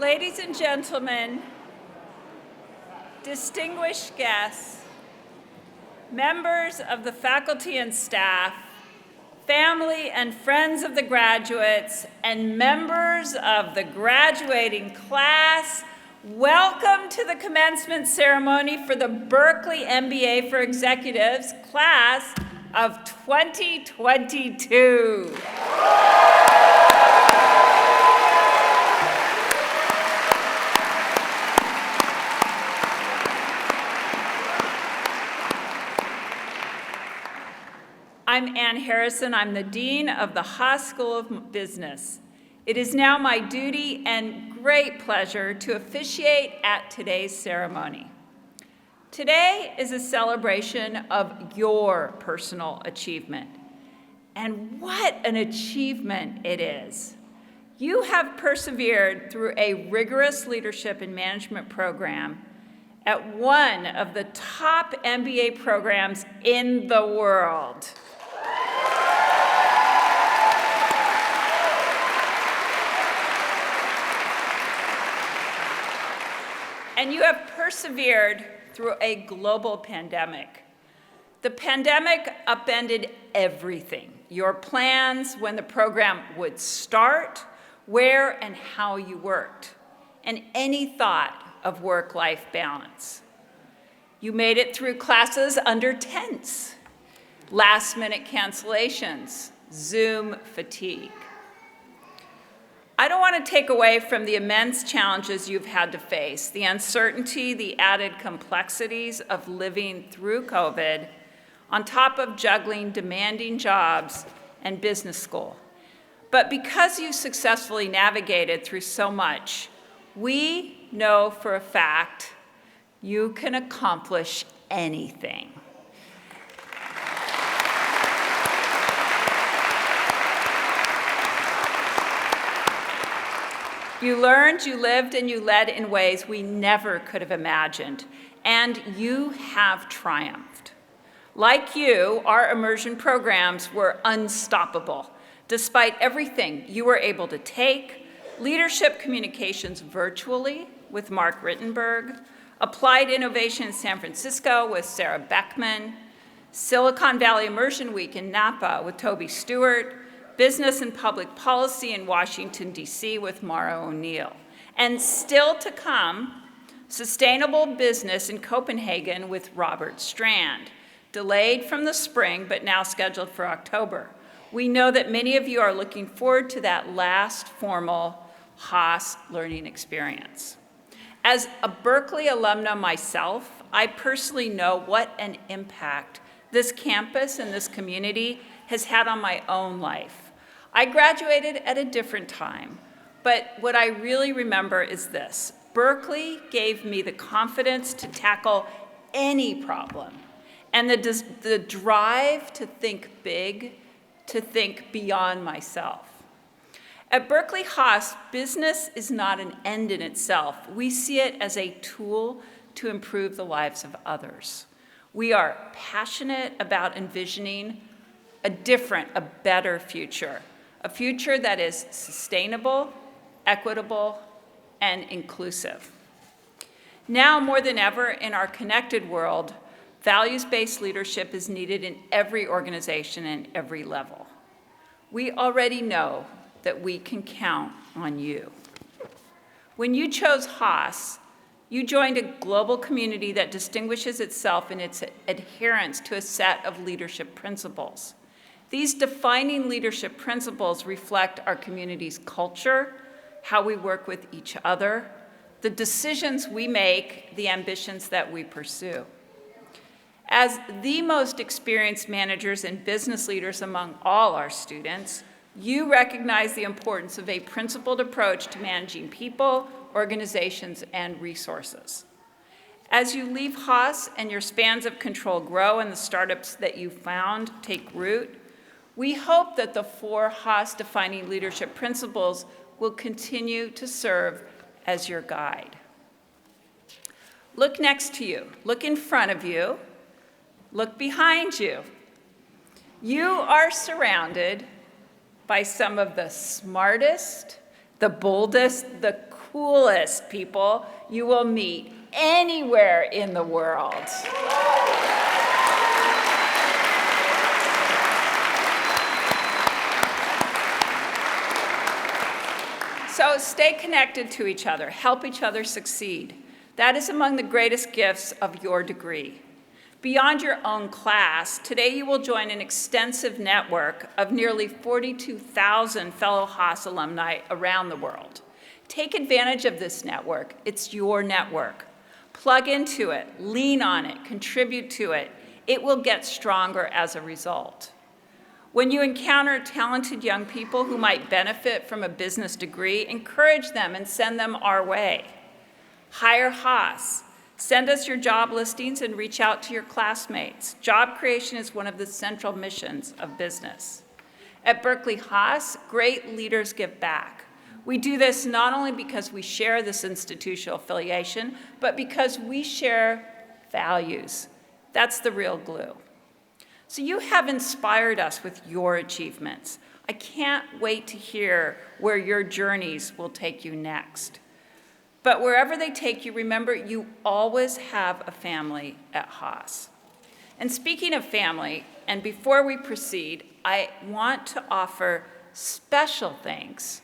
Ladies and gentlemen, distinguished guests, members of the faculty and staff, family and friends of the graduates, and members of the graduating class, welcome to the commencement ceremony for the Berkeley MBA for Executives class of 2022. I'm Ann Harrison. I'm the Dean of the Haas School of Business. It is now my duty and great pleasure to officiate at today's ceremony. Today is a celebration of your personal achievement. And what an achievement it is. You have persevered through a rigorous leadership and management program at one of the top MBA programs in the world. And you have persevered through a global pandemic. The pandemic upended everything. Your plans when the program would start, where and how you worked, and any thought of work-life balance. You made it through classes under tents, last-minute cancellations, Zoom fatigue. I don't want to take away from the immense challenges you've had to face, the uncertainty, the added complexities of living through COVID, on top of juggling demanding jobs and business school. But because you successfully navigated through so much, we know for a fact you can accomplish anything. You learned, you lived, and you led in ways we never could have imagined, and you have triumphed. Like you, our immersion programs were unstoppable. Despite everything you were able to take, leadership communications virtually with Mark Rittenberg, applied innovation in San Francisco with Sarah Beckman, Silicon Valley Immersion Week in Napa with Toby Stewart, Business and Public Policy in Washington, D.C. with Mara O'Neill. And still to come, Sustainable Business in Copenhagen with Robert Strand, delayed from the spring but now scheduled for October. We know that many of you are looking forward to that last formal Haas learning experience. As a Berkeley alumna myself, I personally know what an impact this campus and this community has had on my own life. I graduated at a different time, but what I really remember is this. Berkeley gave me the confidence to tackle any problem and the drive to think big, to think beyond myself. At Berkeley Haas, business is not an end in itself. We see it as a tool to improve the lives of others. We are passionate about envisioning a different, a better future, a future that is sustainable, equitable, and inclusive. Now more than ever in our connected world, values-based leadership is needed in every organization and every level. We already know that we can count on you. When you chose Haas, you joined a global community that distinguishes itself in its adherence to a set of leadership principles. These defining leadership principles reflect our community's culture, how we work with each other, the decisions we make, the ambitions that we pursue. As the most experienced managers and business leaders among all our students, you recognize the importance of a principled approach to managing people, organizations, and resources. As you leave Haas and your spans of control grow and the startups that you found take root, we hope that the 4 Haas defining leadership principles will continue to serve as your guide. Look next to you, look in front of you, look behind you. You are surrounded by some of the smartest, the boldest, the coolest people you will meet anywhere in the world. So stay connected to each other, help each other succeed. That is among the greatest gifts of your degree. Beyond your own class, today you will join an extensive network of nearly 42,000 fellow Haas alumni around the world. Take advantage of this network. It's your network. Plug into it, lean on it, contribute to it. It will get stronger as a result. When you encounter talented young people who might benefit from a business degree, encourage them and send them our way. Hire Haas. Send us your job listings and reach out to your classmates. Job creation is one of the central missions of business. At Berkeley Haas, great leaders give back. We do this not only because we share this institutional affiliation, but because we share values. That's the real glue. So you have inspired us with your achievements. I can't wait to hear where your journeys will take you next. But wherever they take you, remember you always have a family at Haas. And speaking of family, and before we proceed, I want to offer special thanks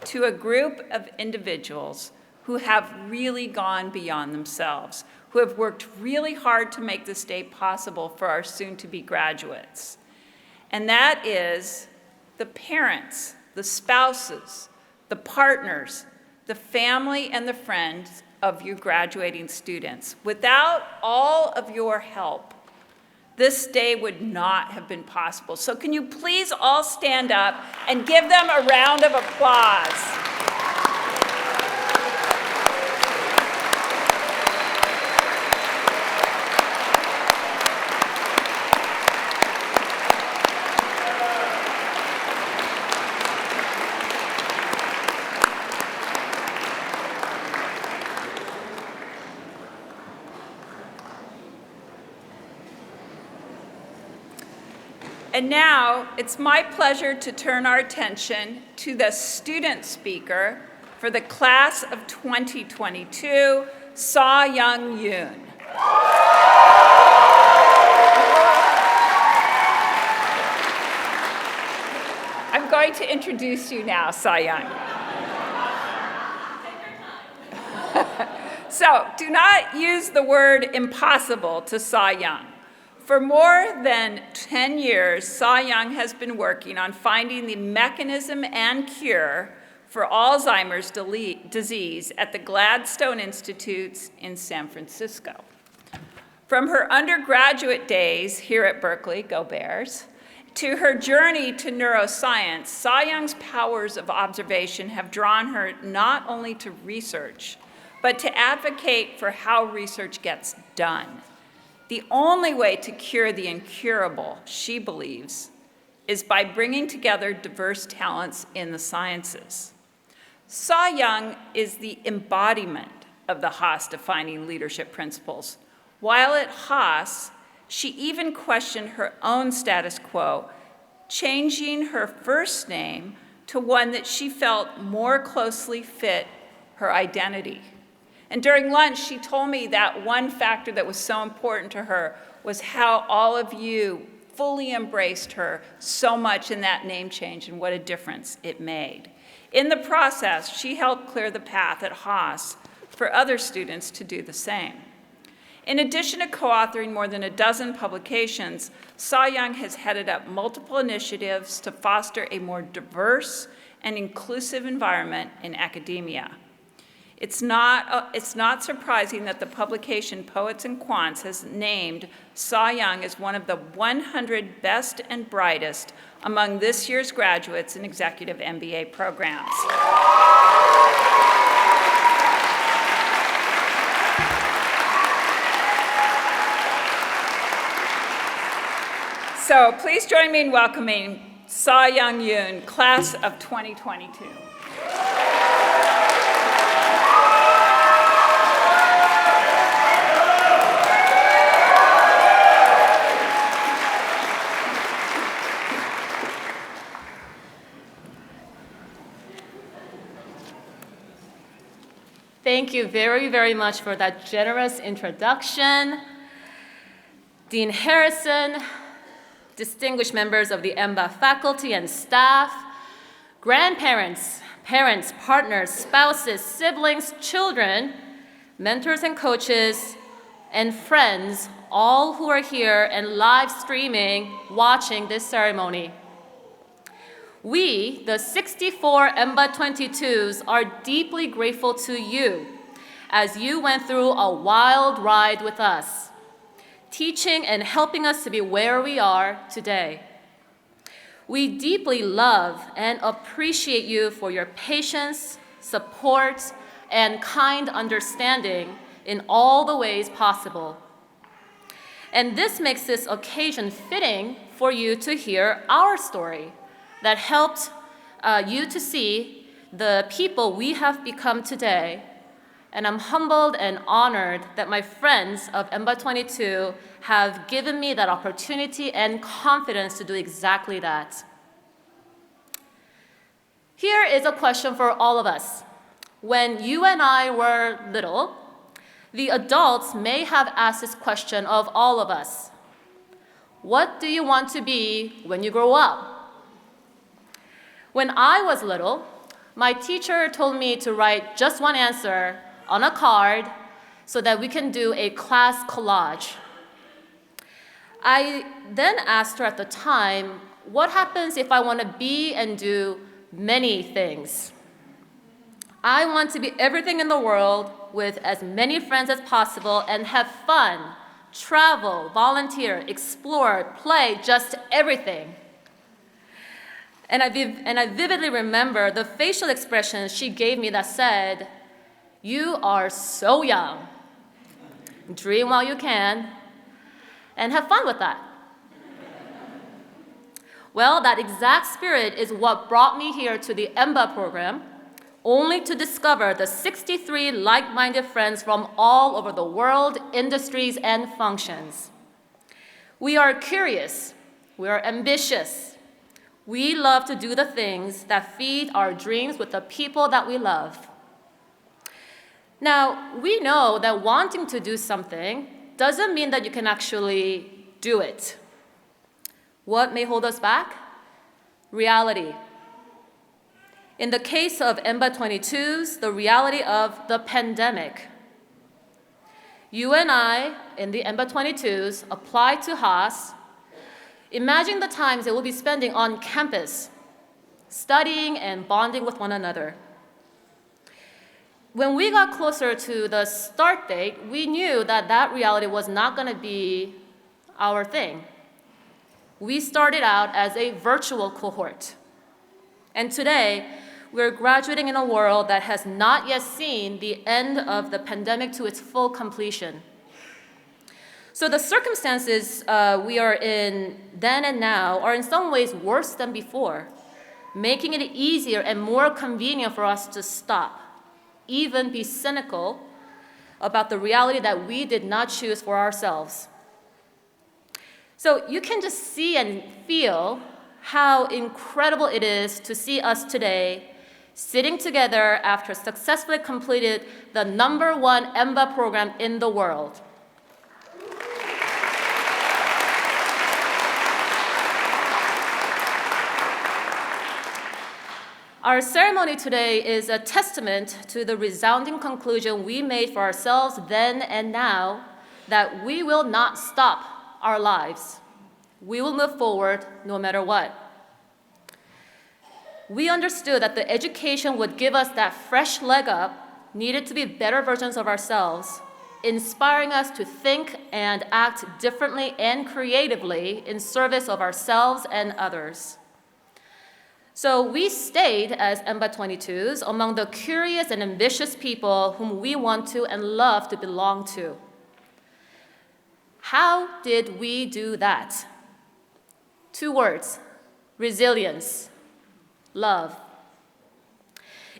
to a group of individuals who have really gone beyond themselves, who have worked really hard to make this day possible for our soon-to-be graduates. And that is the parents, the spouses, the partners, the family and the friends of your graduating students. Without all of your help, this day would not have been possible. So can you please all stand up and give them a round of applause? And now, it's my pleasure to turn our attention to the student speaker for the class of 2022, Sa-Young Yoon. I'm going to introduce you now, Sa-Young. So, do not use the word impossible to Sa-Young. For more than 10 years, Sa-Young has been working on finding the mechanism and cure for Alzheimer's disease at the Gladstone Institutes in San Francisco. From her undergraduate days here at Berkeley, go Bears, to her journey to neuroscience, Sa-Young's powers of observation have drawn her not only to research, but to advocate for how research gets done. The only way to cure the incurable, she believes, is by bringing together diverse talents in the sciences. Sa-Young is the embodiment of the Haas defining leadership principles. While at Haas, she even questioned her own status quo, changing her first name to one that she felt more closely fit her identity. And during lunch, she told me that one factor that was so important to her was how all of you fully embraced her so much in that name change and what a difference it made. In the process, she helped clear the path at Haas for other students to do the same. In addition to co-authoring more than a dozen publications, Sa-Young has headed up multiple initiatives to foster a more diverse and inclusive environment in academia. It's not surprising that the publication Poets and Quants has named Sa-Young as one of the 100 best and brightest among this year's graduates in executive MBA programs. So please join me in welcoming Sa-Young Yoon, class of 2022. Thank you very, very much for that generous introduction. Dean Harrison, distinguished members of the EMBA faculty and staff, grandparents, parents, partners, spouses, siblings, children, mentors and coaches, and friends, all who are here and live streaming, watching this ceremony. We, the 64 EMBA 22s, are deeply grateful to you as you went through a wild ride with us, teaching and helping us to be where we are today. We deeply love and appreciate you for your patience, support, and kind understanding in all the ways possible. And this makes this occasion fitting for you to hear our story that helped you to see the people we have become today. And I'm humbled and honored that my friends of EMBA 22 have given me that opportunity and confidence to do exactly that. Here is a question for all of us. When you and I were little, the adults may have asked this question of all of us. What do you want to be when you grow up? When I was little, my teacher told me to write just one answer on a card so that we can do a class collage. I then asked her at the time, what happens if I want to be and do many things? I want to be everything in the world with as many friends as possible and have fun, travel, volunteer, explore, play, just everything. And I vividly remember the facial expressions she gave me that said, "You are so young. Dream while you can, and have fun with that." Well, that exact spirit is what brought me here to the EMBA program, only to discover the 63 like-minded friends from all over the world, industries, and functions. We are curious. We are ambitious. We love to do the things that feed our dreams with the people that we love. Now, we know that wanting to do something doesn't mean that you can actually do it. What may hold us back? Reality. In the case of EMBA 22s, the reality of the pandemic. You and I, in the EMBA 22s, applied to Haas. Imagine the times that we'll be spending on campus, studying and bonding with one another. When we got closer to the start date, we knew that that reality was not going to be our thing. We started out as a virtual cohort. And today, we're graduating in a world that has not yet seen the end of the pandemic to its full completion. So the circumstances we are in then and now are in some ways worse than before, making it easier and more convenient for us to stop, even be cynical about the reality that we did not choose for ourselves. So you can just see and feel how incredible it is to see us today sitting together after successfully completed the #1 EMBA program in the world. Our ceremony today is a testament to the resounding conclusion we made for ourselves then and now that we will not stop our lives. We will move forward no matter what. We understood that the education would give us that fresh leg up needed to be better versions of ourselves, inspiring us to think and act differently and creatively in service of ourselves and others. So we stayed as EMBA 22s among the curious and ambitious people whom we want to and love to belong to. How did we do that? 2 words: resilience, love.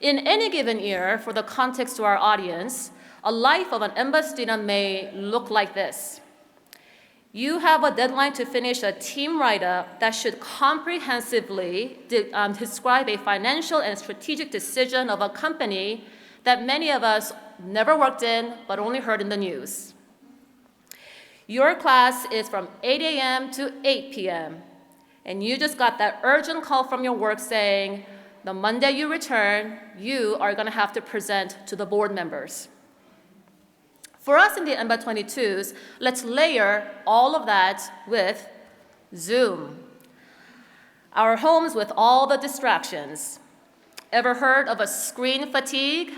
In any given year, for the context to our audience, a life of an EMBA student may look like this. You have a deadline to finish a team write-up that should comprehensively describe a financial and strategic decision of a company that many of us never worked in but only heard in the news. Your class is from 8 a.m. to 8 p.m., and you just got that urgent call from your work saying, the Monday you return, you are going to have to present to the board members. For us in the MBA 22s, let's layer all of that with Zoom. Our homes with all the distractions. Ever heard of a screen fatigue?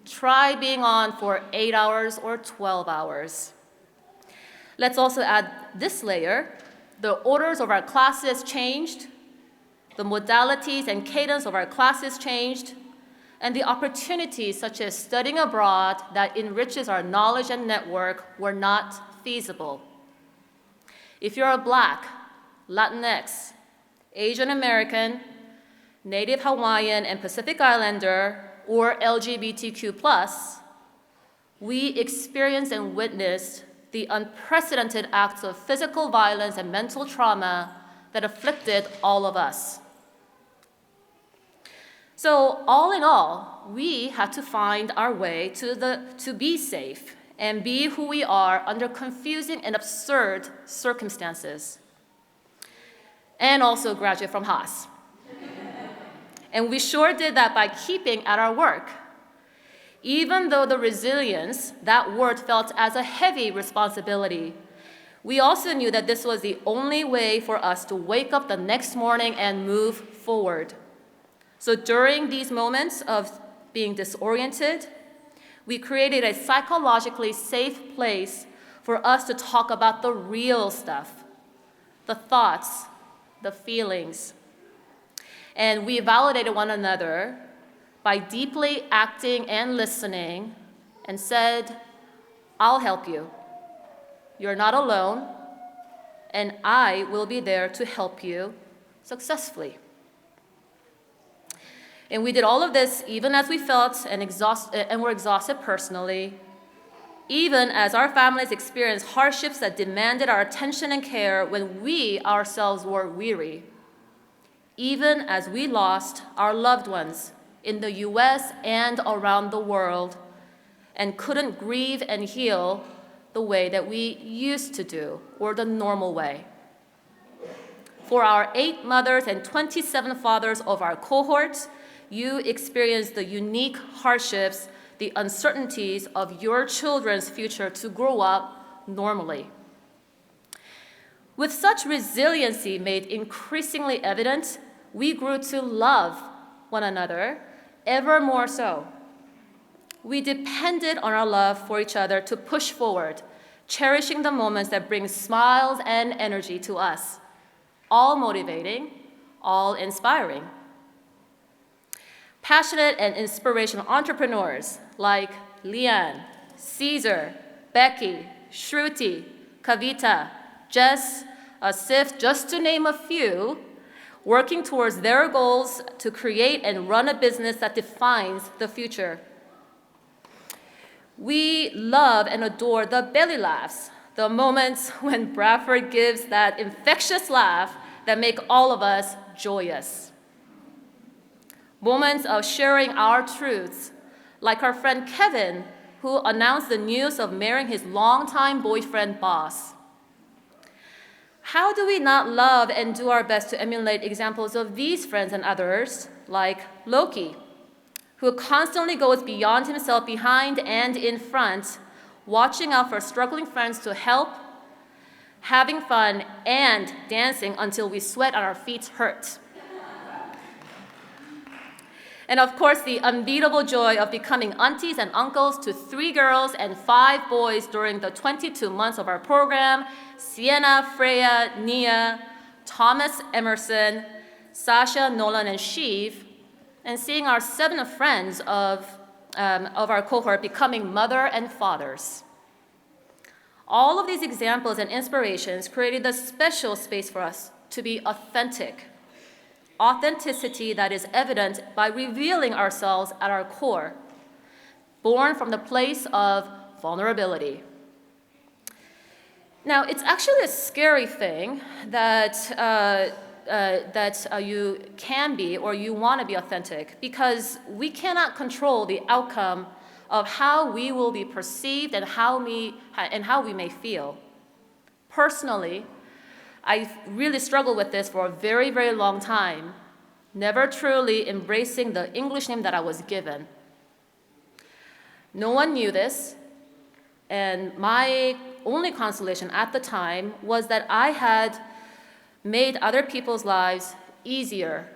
Try being on for 8 hours or 12 hours. Let's also add this layer. The orders of our classes changed, the modalities and cadence of our classes changed, and the opportunities such as studying abroad that enriches our knowledge and network were not feasible. If you're a Black, Latinx, Asian American, Native Hawaiian and Pacific Islander, or LGBTQ+, we experienced and witnessed the unprecedented acts of physical violence and mental trauma that afflicted all of us. So all in all, we had to find our way to be safe and be who we are under confusing and absurd circumstances. And also graduate from Haas. And we sure did that by keeping at our work. Even though the resilience, that word felt as a heavy responsibility, we also knew that this was the only way for us to wake up the next morning and move forward. So during these moments of being disoriented, we created a psychologically safe place for us to talk about the real stuff, the thoughts, the feelings. And we validated one another by deeply acting and listening and said, I'll help you. You're not alone, and I will be there to help you successfully. And we did all of this even as we felt and were exhausted personally, even as our families experienced hardships that demanded our attention and care when we ourselves were weary, even as we lost our loved ones in the US and around the world and couldn't grieve and heal the way that we used to do, or the normal way. For our 8 mothers and 27 fathers of our cohort, you experienced the unique hardships, the uncertainties of your children's future to grow up normally. With such resiliency made increasingly evident, we grew to love one another ever more so. We depended on our love for each other to push forward, cherishing the moments that bring smiles and energy to us, all motivating, all inspiring. Passionate and inspirational entrepreneurs like Leanne, Caesar, Becky, Shruti, Kavita, Jess, Asif, just to name a few, working towards their goals to create and run a business that defines the future. We love and adore the belly laughs, the moments when Bradford gives that infectious laugh that make all of us joyous. Moments of sharing our truths, like our friend Kevin, who announced the news of marrying his longtime boyfriend, Boss. How do we not love and do our best to emulate examples of these friends and others, like Loki, who constantly goes beyond himself, behind and in front, watching out for struggling friends to help, having fun, and dancing until we sweat and our feet hurt. And of course, the unbeatable joy of becoming aunties and uncles to 3 girls and 5 boys during the 22 months of our program: Sienna, Freya, Nia, Thomas, Emerson, Sasha, Nolan, and Shiv, and seeing our 7 friends of our cohort becoming mother and fathers. All of these examples and inspirations created a special space for us to be authentic. Authenticity that is evident by revealing ourselves at our core, born from the place of vulnerability. Now, it's actually a scary thing that you can be or you want to be authentic, because we cannot control the outcome of how we will be perceived and how we may feel. Personally, I really struggled with this for a very, very long time, never truly embracing the English name that I was given. No one knew this, and my only consolation at the time was that I had made other people's lives easier,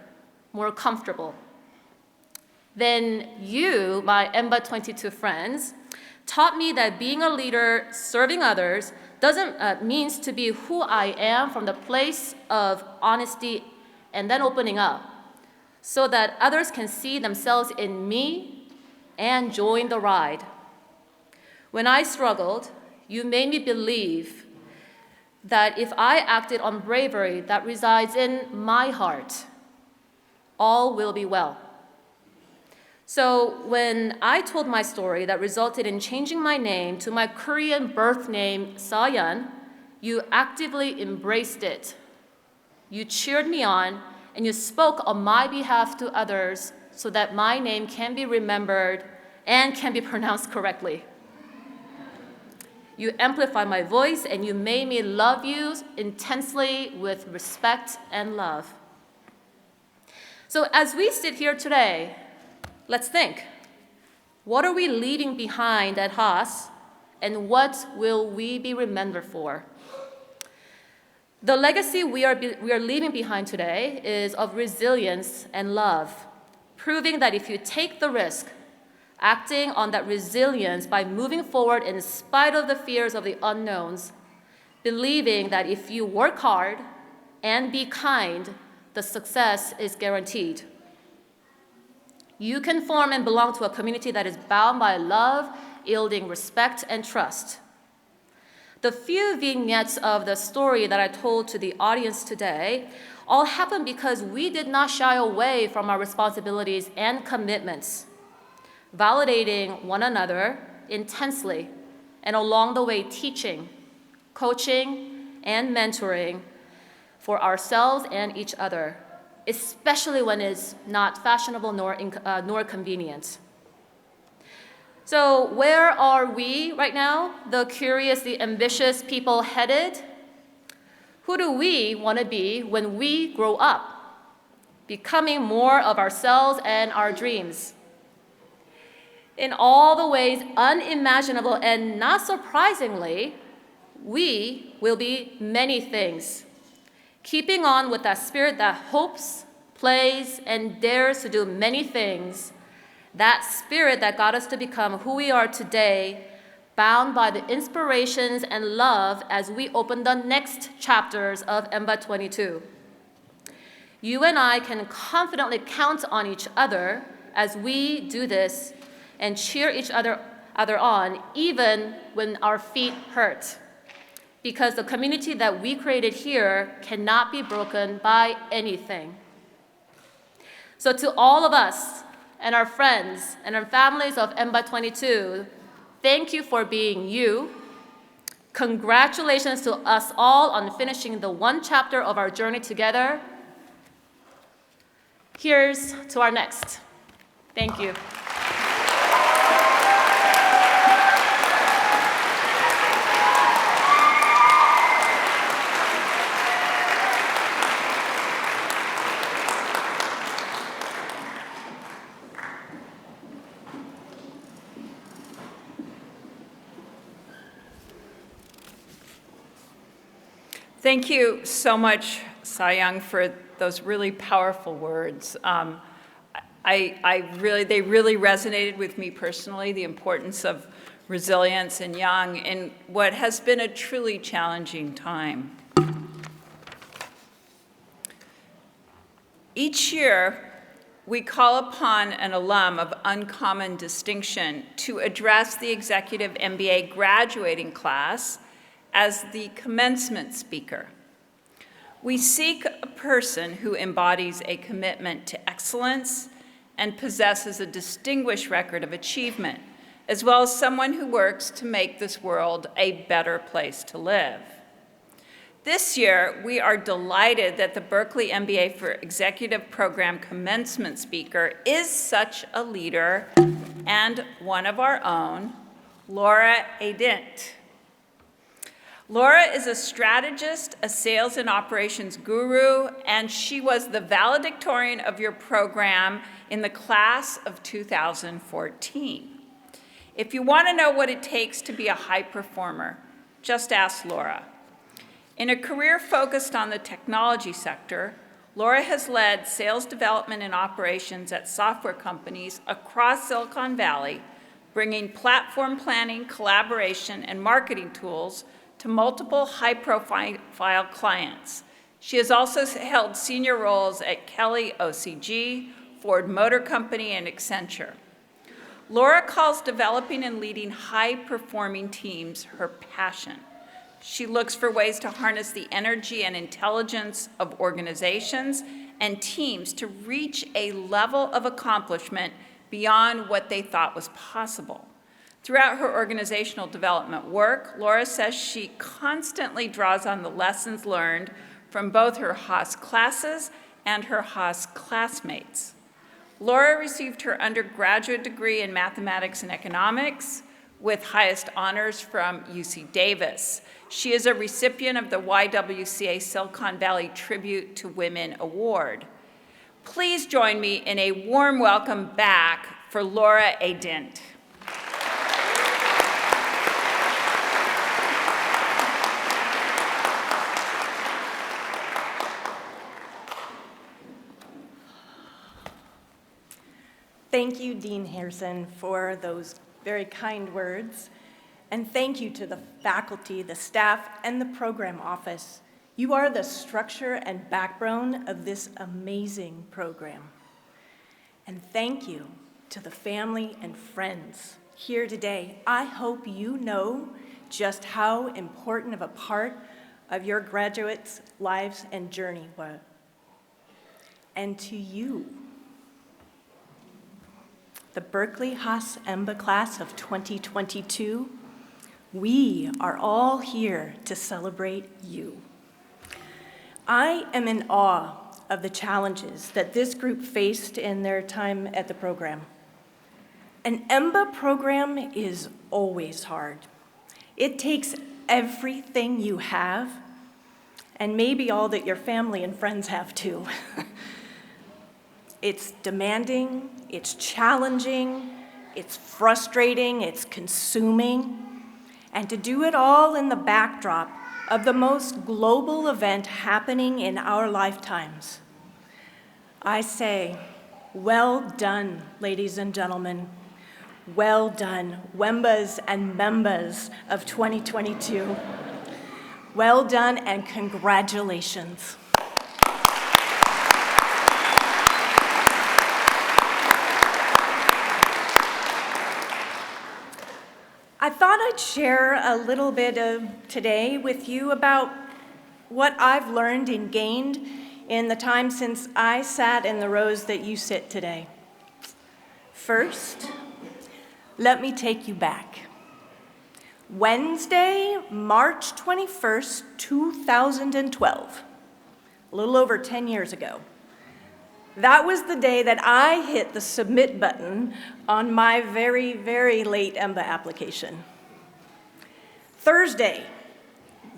more comfortable. Then you, my EMBA 22 friends, taught me that being a leader, serving others, means to be who I am from the place of honesty and then opening up so that others can see themselves in me and join the ride. When I struggled, you made me believe that if I acted on bravery that resides in my heart, all will be well. So when I told my story that resulted in changing my name to my Korean birth name, Sayan, you actively embraced it. You cheered me on, and you spoke on my behalf to others so that my name can be remembered and can be pronounced correctly. You amplified my voice, and you made me love you intensely with respect and love. So as we sit here today, let's think. What are we leaving behind at Haas, and what will we be remembered for? The legacy we are leaving behind today is of resilience and love, proving that if you take the risk, acting on that resilience by moving forward in spite of the fears of the unknowns, believing that if you work hard and be kind, the success is guaranteed. You can form and belong to a community that is bound by love, yielding respect and trust. The few vignettes of the story that I told to the audience today all happened because we did not shy away from our responsibilities and commitments, validating one another intensely, and along the way teaching, coaching, and mentoring for ourselves and each other, especially when it's not fashionable nor convenient. So where are we right now, the curious, the ambitious people headed? Who do we want to be when we grow up, becoming more of ourselves and our dreams? In all the ways unimaginable and not surprisingly, we will be many things, keeping on with that spirit that hopes, plays, and dares to do many things, that spirit that got us to become who we are today, bound by the inspirations and love as we open the next chapters of EMBA 22. You and I can confidently count on each other as we do this and cheer each other on, even when our feet hurt. Because the community that we created here cannot be broken by anything. So to all of us and our friends and our families of EMBA 22, thank you for being you. Congratulations to us all on finishing the one chapter of our journey together. Here's to our next. Thank you. Thank you so much, Sayoung, for those really powerful words. They really resonated with me personally, the importance of resilience and young in what has been a truly challenging time. Each year, we call upon an alum of uncommon distinction to address the executive MBA graduating class as the commencement speaker. We seek a person who embodies a commitment to excellence and possesses a distinguished record of achievement, as well as someone who works to make this world a better place to live. This year, we are delighted that the Berkeley MBA for Executive Program commencement speaker is such a leader and one of our own, Laura Aydint. Laura is a strategist, a sales and operations guru, and she was the valedictorian of your program in the class of 2014. If you want to know what it takes to be a high performer, just ask Laura. In a career focused on the technology sector, Laura has led sales development and operations at software companies across Silicon Valley, bringing platform planning, collaboration, and marketing tools to multiple high-profile clients. She has also held senior roles at Kelly OCG, Ford Motor Company, and Accenture. Laura calls developing and leading high-performing teams her passion. She looks for ways to harness the energy and intelligence of organizations and teams to reach a level of accomplishment beyond what they thought was possible. Throughout her organizational development work, Laura says she constantly draws on the lessons learned from both her Haas classes and her Haas classmates. Laura received her undergraduate degree in mathematics and economics with highest honors from UC Davis. She is a recipient of the YWCA Silicon Valley Tribute to Women Award. Please join me in a warm welcome back for Laura Aydint. Thank you, Dean Harrison, for those very kind words. And thank you to the faculty, the staff, and the program office. You are the structure and backbone of this amazing program. And thank you to the family and friends here today. I hope you know just how important of a part of your graduates' lives and journey was. And to you, the Berkeley Haas EMBA class of 2022, we are all here to celebrate you. I am in awe of the challenges that this group faced in their time at the program. An EMBA program is always hard. It takes everything you have, and maybe all that your family and friends have too. It's demanding, it's challenging, it's frustrating, it's consuming, and to do it all in the backdrop of the most global event happening in our lifetimes. I say, well done, ladies and gentlemen. Well done, WEMBAs and MEMBAs of 2022. Well done and congratulations. I thought I'd share a little bit of today with you about what I've learned and gained in the time since I sat in the rows that you sit today. First, let me take you back. Wednesday, March 21st, 2012, a little over 10 years ago. That was the day that I hit the submit button on my very, very late EMBA application. Thursday,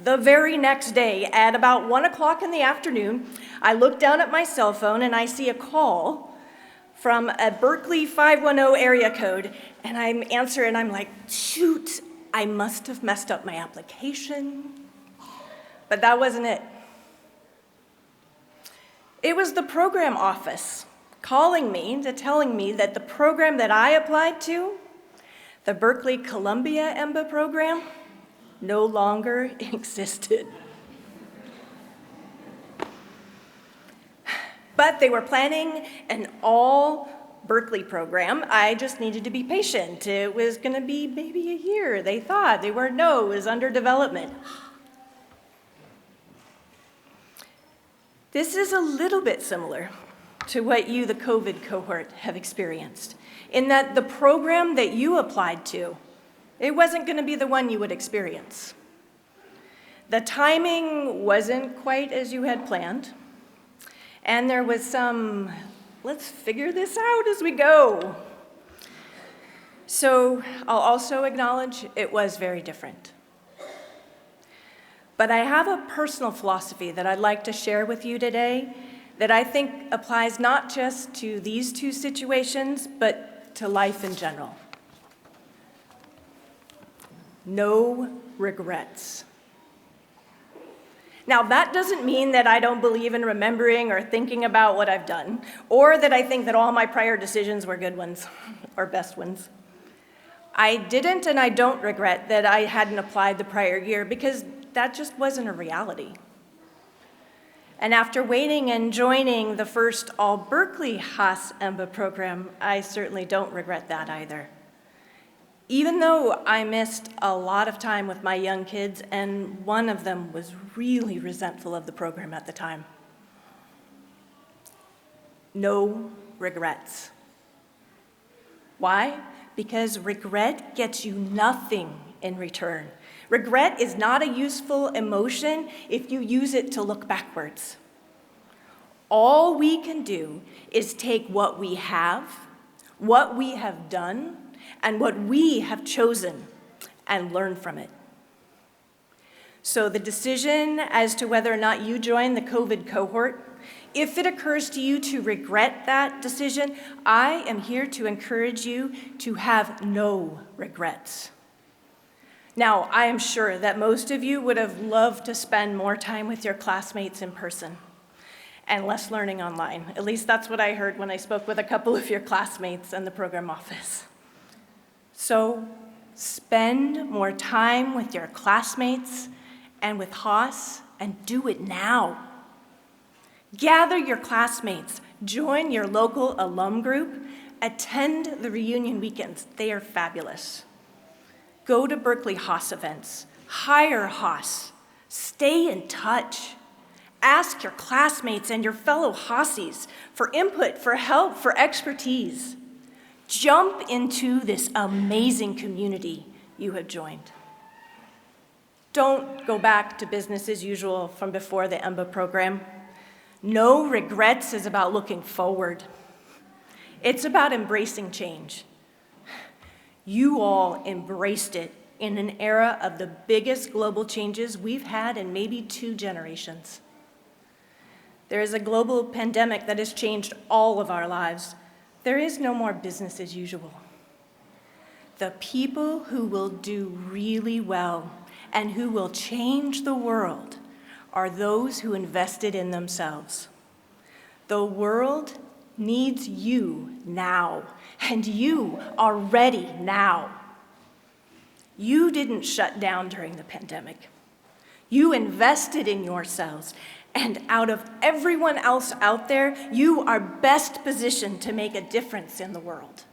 the very next day, at about 1 o'clock in the afternoon, I look down at my cell phone and I see a call from a Berkeley 510 area code, and I answer and I'm like, shoot, I must have messed up my application. But that wasn't it. It was the program office calling me to telling me that the program that I applied to, the Berkeley Columbia EMBA program, no longer existed. But they were planning an all Berkeley program. I just needed to be patient. It was going to be maybe a year, they thought. They weren't, no, it was under development. This is a little bit similar to what you, the COVID cohort, have experienced, in that the program that you applied to, it wasn't going to be the one you would experience. The timing wasn't quite as you had planned, and there was some, let's figure this out as we go. So I'll also acknowledge it was very different. But I have a personal philosophy that I'd like to share with you today that I think applies not just to these two situations, but to life in general. No regrets. Now, that doesn't mean that I don't believe in remembering or thinking about what I've done, or that I think that all my prior decisions were good ones or best ones. I didn't and I don't regret that I hadn't applied the prior year because that just wasn't a reality. And after waiting and joining the first all-Berkeley Haas EMBA program, I certainly don't regret that either. Even though I missed a lot of time with my young kids, and one of them was really resentful of the program at the time. No regrets. Why? Because regret gets you nothing in return. Regret is not a useful emotion if you use it to look backwards. All we can do is take what we have done, and what we have chosen, and learn from it. So the decision as to whether or not you join the COVID cohort, if it occurs to you to regret that decision, I am here to encourage you to have no regrets. Now, I am sure that most of you would have loved to spend more time with your classmates in person and less learning online. At least that's what I heard when I spoke with a couple of your classmates in the program office. So spend more time with your classmates and with Haas, and do it now. Gather your classmates, join your local alum group, attend the reunion weekends. They are fabulous. Go to Berkeley Haas events, hire Haas, stay in touch. Ask your classmates and your fellow Haasies for input, for help, for expertise. Jump into this amazing community you have joined. Don't go back to business as usual from before the EMBA program. No regrets is about looking forward. It's about embracing change. You all embraced it in an era of the biggest global changes we've had in maybe 2 generations. There is a global pandemic that has changed all of our lives. There is no more business as usual. The people who will do really well and who will change the world are those who invested in themselves. The world needs you now, and you are ready now. You didn't shut down during the pandemic. You invested in yourselves, and out of everyone else out there, you are best positioned to make a difference in the world.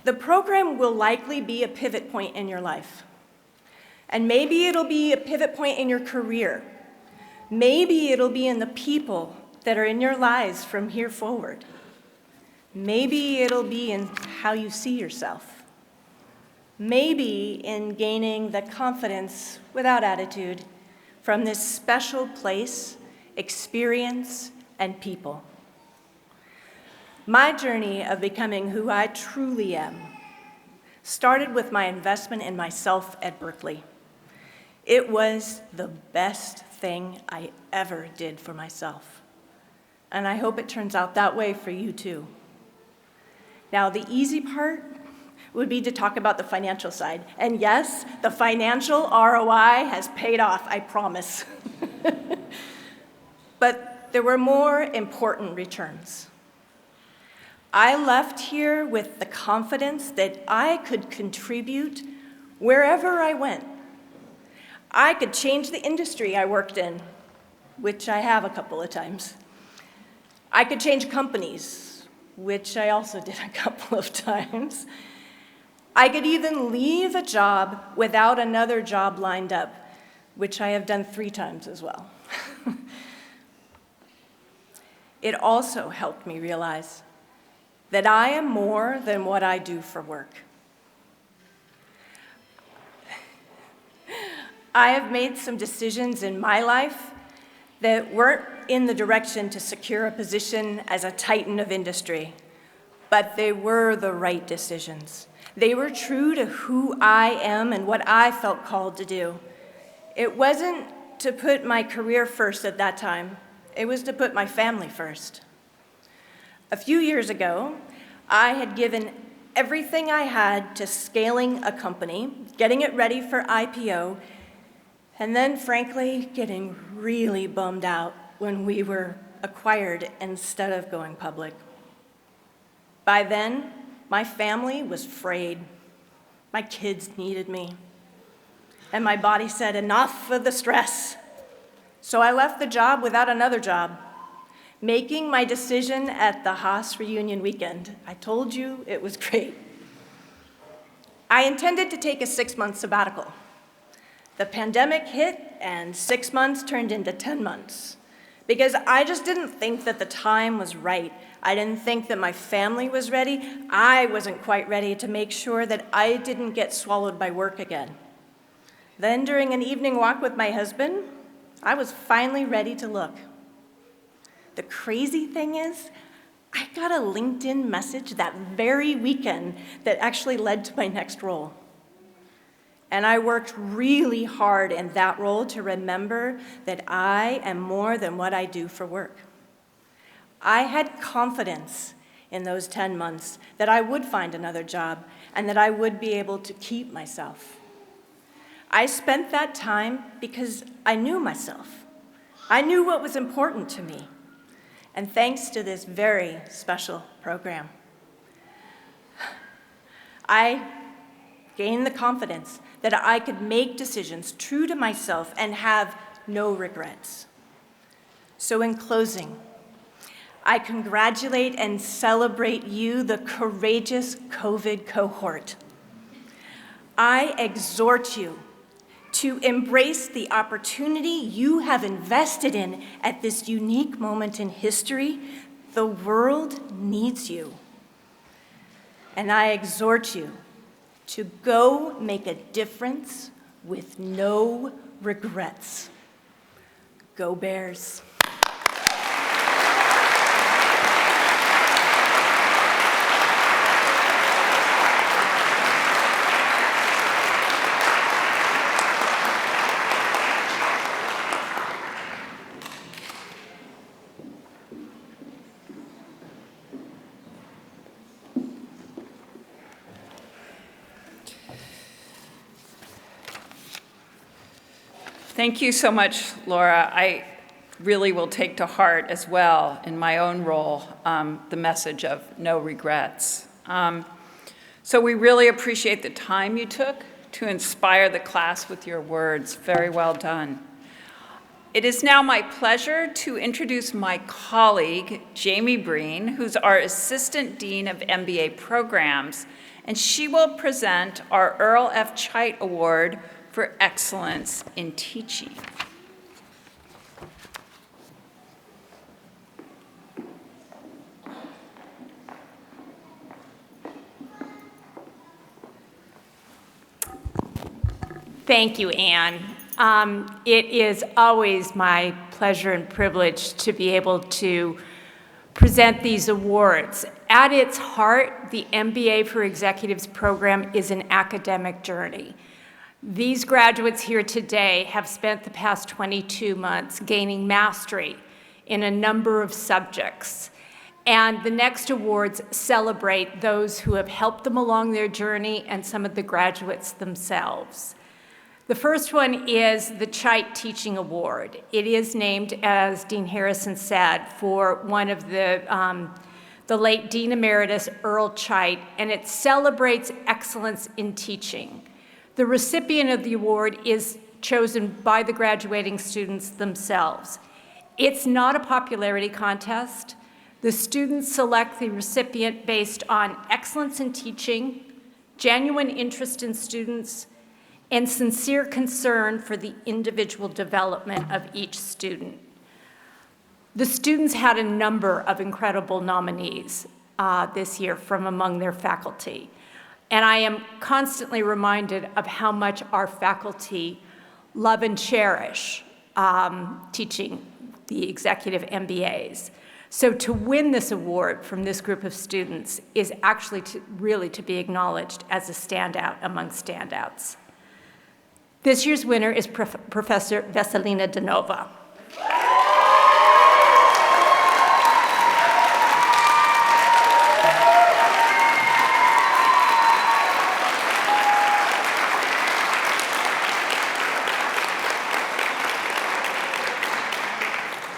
The program will likely be a pivot point in your life. And maybe it'll be a pivot point in your career. Maybe it'll be in the people that are in your lives from here forward. Maybe it'll be in how you see yourself. Maybe in gaining the confidence without attitude from this special place, experience, and people. My journey of becoming who I truly am started with my investment in myself at Berkeley. It was the best thing I ever did for myself. And I hope it turns out that way for you too. Now, the easy part would be to talk about the financial side. And yes, the financial ROI has paid off, I promise. But there were more important returns. I left here with the confidence that I could contribute wherever I went. I could change the industry I worked in, which I have a couple of times. I could change companies, which I also did a couple of times. I could even leave a job without another job lined up, which I have done 3 times as well. It also helped me realize that I am more than what I do for work. I have made some decisions in my life that weren't in the direction to secure a position as a titan of industry, but they were the right decisions. They were true to who I am and what I felt called to do. It wasn't to put my career first at that time. It was to put my family first. A few years ago, I had given everything I had to scaling a company, getting it ready for IPO, and then, frankly, getting really bummed out when we were acquired instead of going public. By then, my family was frayed. My kids needed me. And my body said, enough of the stress. So I left the job without another job, making my decision at the Haas reunion weekend. I told you it was great. I intended to take a 6-month sabbatical. The pandemic hit, and 6 months turned into 10 months. Because I just didn't think that the time was right. I didn't think that my family was ready. I wasn't quite ready to make sure that I didn't get swallowed by work again. Then, during an evening walk with my husband, I was finally ready to look. The crazy thing is, I got a LinkedIn message that very weekend that actually led to my next role. And I worked really hard in that role to remember that I am more than what I do for work. I had confidence in those 10 months that I would find another job and that I would be able to keep myself. I spent that time because I knew myself. I knew what was important to me. And thanks to this very special program, I gained the confidence that I could make decisions true to myself and have no regrets. So in closing, I congratulate and celebrate you, the courageous COVID cohort. I exhort you to embrace the opportunity you have invested in at this unique moment in history. The world needs you. And I exhort you to go make a difference with no regrets. Go Bears. Thank you so much, Laura. I really will take to heart as well in my own role the message of no regrets. So we really appreciate the time you took to inspire the class with your words. Very well done. It is now my pleasure to introduce my colleague, Jamie Breen, who's our Assistant Dean of MBA Programs, and she will present our Earl F. Chait Award for Excellence in Teaching. Thank you, Anne. It is always my pleasure and privilege to be able to present these awards. At its heart, the MBA for Executives program is an academic journey. These graduates here today have spent the past 22 months gaining mastery in a number of subjects. And the next awards celebrate those who have helped them along their journey and some of the graduates themselves. The first one is the Chait Teaching Award. It is named, as Dean Harrison said, for one of the late Dean Emeritus, Earl Chait, and it celebrates excellence in teaching. The recipient of the award is chosen by the graduating students themselves. It's not a popularity contest. The students select the recipient based on excellence in teaching, genuine interest in students, and sincere concern for the individual development of each student. The students had a number of incredible nominees this year from among their faculty. And I am constantly reminded of how much our faculty love and cherish teaching the executive MBAs. So to win this award from this group of students is actually really to be acknowledged as a standout among standouts. This year's winner is Professor Veselina Danova.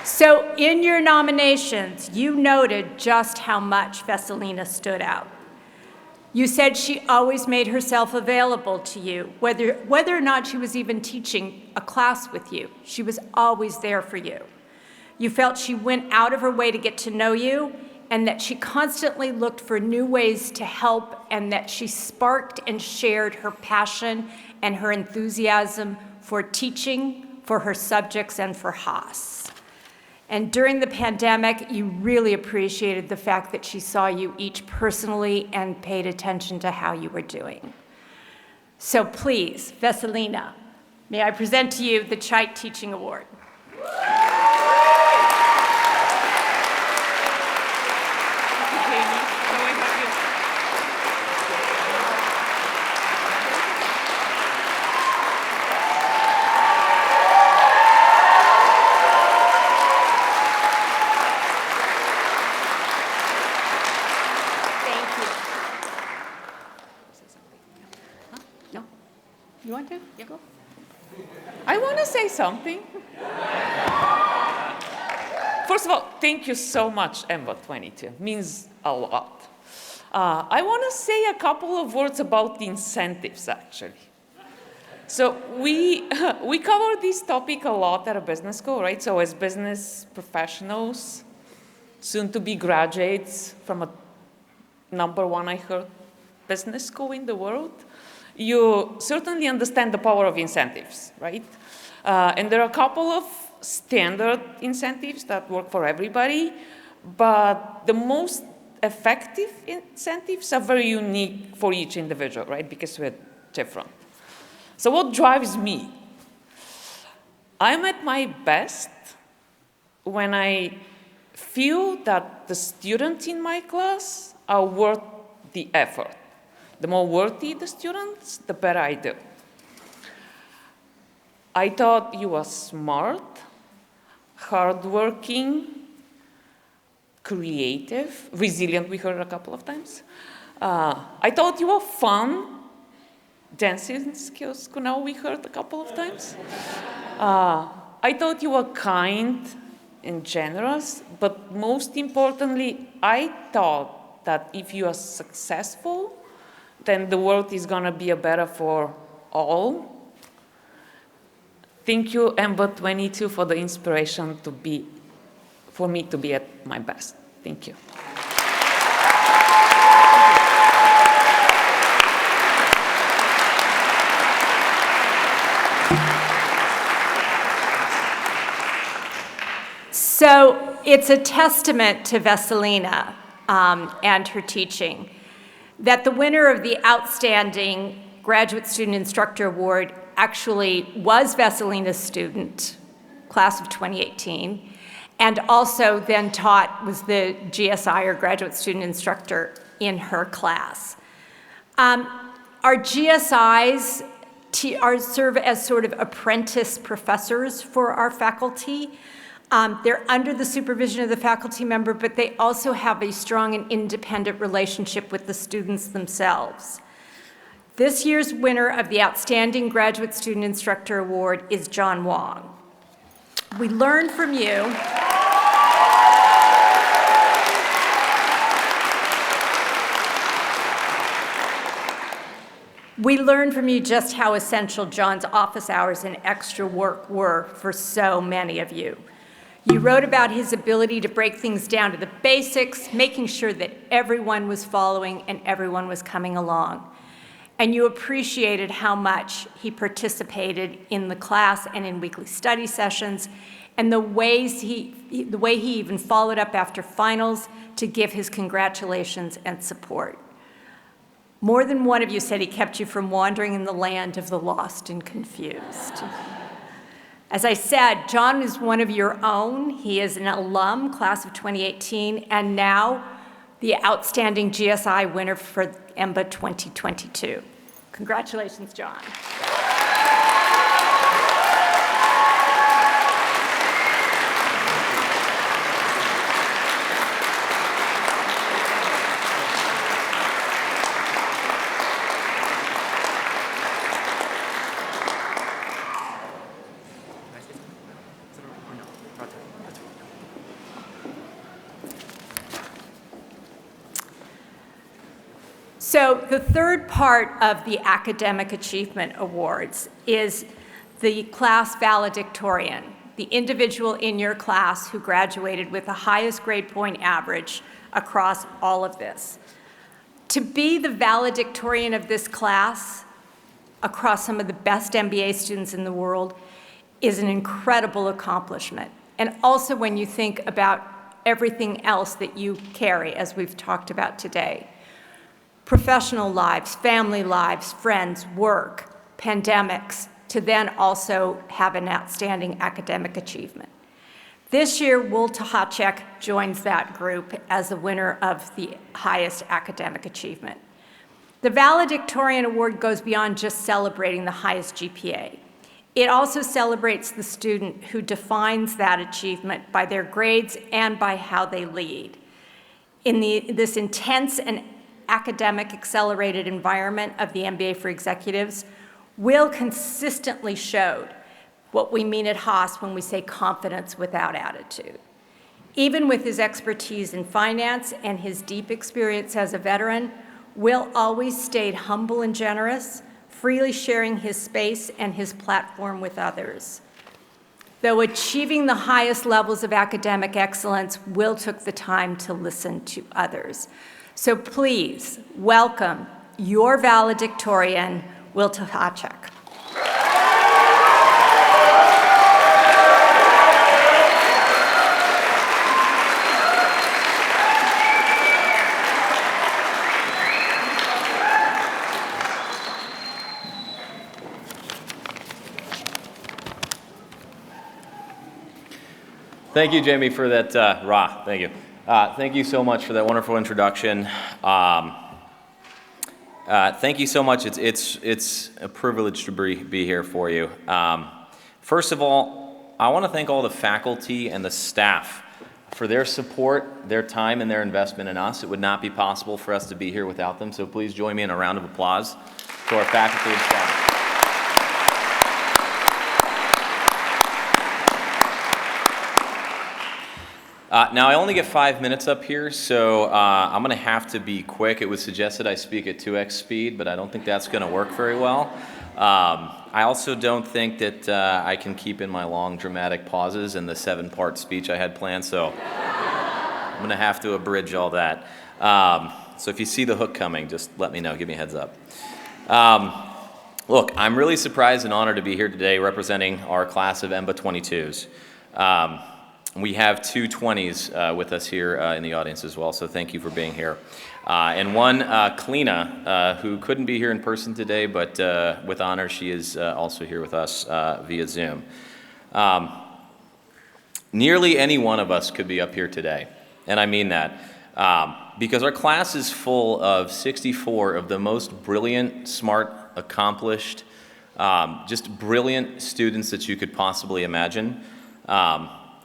So in your nominations, you noted just how much Veselina stood out. You said she always made herself available to you, whether or not she was even teaching a class with you. She was always there for you. You felt she went out of her way to get to know you, and that she constantly looked for new ways to help, and that she sparked and shared her passion and her enthusiasm for teaching, for her subjects, and for Haas. And during the pandemic, you really appreciated the fact that she saw you each personally and paid attention to how you were doing. So please, Veselina, may I present to you the Chait Teaching Award. You want to? Yeah. Go. I want to say something. First of all, thank you so much, MBOT22. Means a lot. I want to say a couple of words about the incentives, actually. So we cover this topic a lot at a business school, right? So as business professionals, soon-to-be graduates from a #1, I heard, business school in the world, you certainly understand the power of incentives, right? And there are a couple of standard incentives that work for everybody, but the most effective incentives are very unique for each individual, right? Because we're different. So what drives me? I'm at my best when I feel that the students in my class are worth the effort. The more worthy the students, the better I do. I thought you were smart, hardworking, creative, resilient, we heard a couple of times. I thought you were fun, dancing skills, now we heard a couple of times. I thought you were kind and generous, but most importantly, I thought that if you are successful, then the world is going to be better for all. Thank you, MBOT22, for the inspiration for me to be at my best. Thank you. So it's a testament to Veselina and her teaching that the winner of the Outstanding Graduate Student Instructor Award actually was Veselina's student, class of 2018, and also then was the GSI, or Graduate Student Instructor, in her class. Our GSIs serve as sort of apprentice professors for our faculty. They're under the supervision of the faculty member, but they also have a strong and independent relationship with the students themselves. This year's winner of the Outstanding Graduate Student Instructor Award is John Wong. We learned from you just how essential John's office hours and extra work were for so many of you. You wrote about his ability to break things down to the basics, making sure that everyone was following and everyone was coming along. And you appreciated how much he participated in the class and in weekly study sessions, and the way he even followed up after finals to give his congratulations and support. More than one of you said he kept you from wandering in the land of the lost and confused. As I said, John is one of your own. He is an alum, class of 2018, and now the outstanding GSI winner for EMBA 2022. Congratulations, John. So the third part of the Academic Achievement Awards is the class valedictorian, the individual in your class who graduated with the highest grade point average across all of this. To be the valedictorian of this class across some of the best MBA students in the world is an incredible accomplishment. And also when you think about everything else that you carry, as we've talked about today. Professional lives, family lives, friends, work, pandemics, to then also have an outstanding academic achievement. This year, Will Tahacek joins that group as the winner of the highest academic achievement. The Valedictorian Award goes beyond just celebrating the highest GPA. It also celebrates the student who defines that achievement by their grades and by how they lead. In this intense and academic accelerated environment of the MBA for Executives, Will consistently showed what we mean at Haas when we say confidence without attitude. Even with his expertise in finance and his deep experience as a veteran, Will always stayed humble and generous, freely sharing his space and his platform with others. Though achieving the highest levels of academic excellence, Will took the time to listen to others. So please welcome your valedictorian, Will Tahacek. Thank you, Jamie, for that, thank you. Thank you so much for that wonderful introduction. Thank you so much. It's a privilege to be here for you. First of all, I want to thank all the faculty and the staff for their support, their time, and their investment in us. It would not be possible for us to be here without them, so please join me in a round of applause to our faculty and staff. Now, I only get 5 minutes up here, so I'm going to have to be quick. It was suggested I speak at 2x speed, but I don't think that's going to work very well. I also don't think that I can keep in my long, dramatic pauses in the 7-part speech I had planned, so I'm going to have to abridge all that. So if you see the hook coming, just let me know. Give me a heads up. Look, I'm really surprised and honored to be here today representing our class of EMBA 22s. We have 2 20s with us here in the audience as well, so thank you for being here. And one, Kalina, who couldn't be here in person today, but with honor, she is also here with us via Zoom. Nearly any one of us could be up here today, and I mean that, because our class is full of 64 of the most brilliant, smart, accomplished, just brilliant students that you could possibly imagine.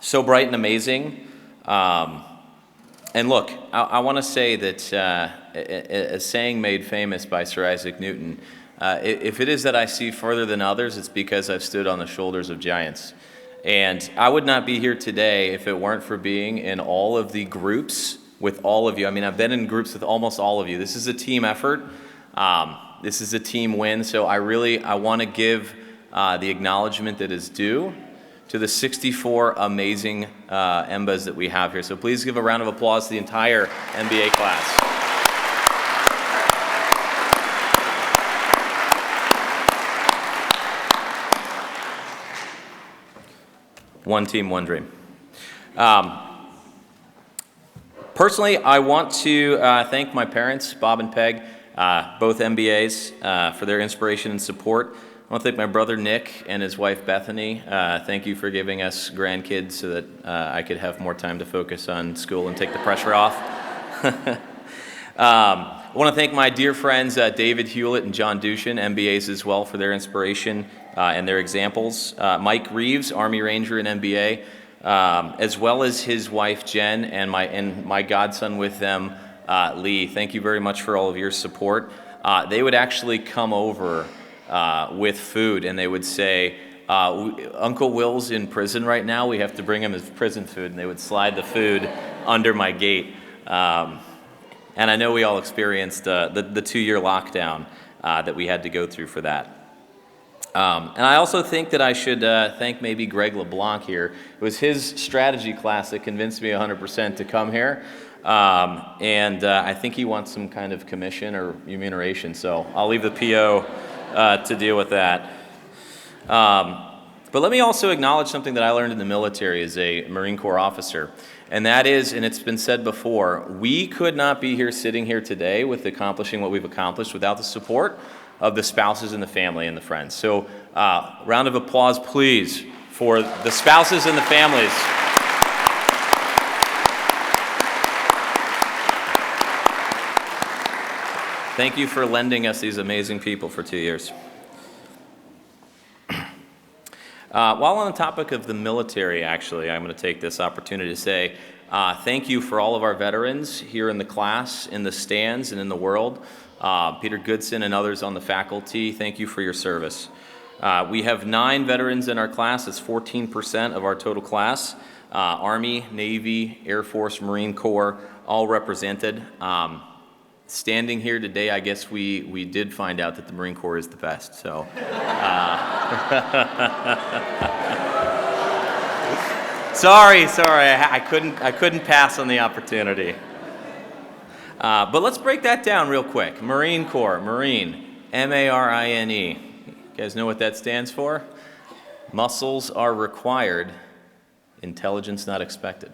So bright and amazing. And look, I want to say that a saying made famous by Sir Isaac Newton, if it is that I see further than others, it's because I've stood on the shoulders of giants. And I would not be here today if it weren't for being in all of the groups with all of you. I mean, I've been in groups with almost all of you. This is a team effort. This is a team win. So I want to give the acknowledgement that is due to the 64 amazing EMBAs that we have here. So please give a round of applause to the entire MBA class. One team, one dream. Personally, I want to thank my parents, Bob and Peg, both MBAs, for their inspiration and support. I want to thank my brother Nick and his wife Bethany. Thank you for giving us grandkids so that I could have more time to focus on school and take the pressure off. I want to thank my dear friends David Hewlett and John Dushin, MBAs as well, for their inspiration and their examples. Mike Reeves, Army Ranger and MBA, as well as his wife Jen and my godson with them, Lee. Thank you very much for all of your support. They would actually come over with food, and they would say, Uncle Will's in prison right now, we have to bring him his prison food, and they would slide the food under my gate. And I know we all experienced the 2-year lockdown that we had to go through for that. And I also think that I should thank maybe Greg LeBlanc here. It was his strategy class that convinced me 100% to come here. And I think he wants some kind of commission or remuneration, so I'll leave the PO to deal with that. But let me also acknowledge something that I learned in the military as a Marine Corps officer, and that is, and it's been said before, we could not be here sitting here today with accomplishing what we've accomplished without the support of the spouses and the family and the friends. So round of applause, please, for the spouses and the families. Thank you for lending us these amazing people for 2 years. While on the topic of the military, actually, I'm going to take this opportunity to say thank you for all of our veterans here in the class, in the stands, and in the world. Peter Goodson and others on the faculty, thank you for your service. We have 9 veterans in our class. That's 14% of our total class. Army, Navy, Air Force, Marine Corps, all represented. Standing here today, I guess we did find out that the Marine Corps is the best. So, sorry, I couldn't pass on the opportunity. But let's break that down real quick. Marine Corps, Marine, M-A-R-I-N-E. You guys know what that stands for? Muscles are required, intelligence not expected.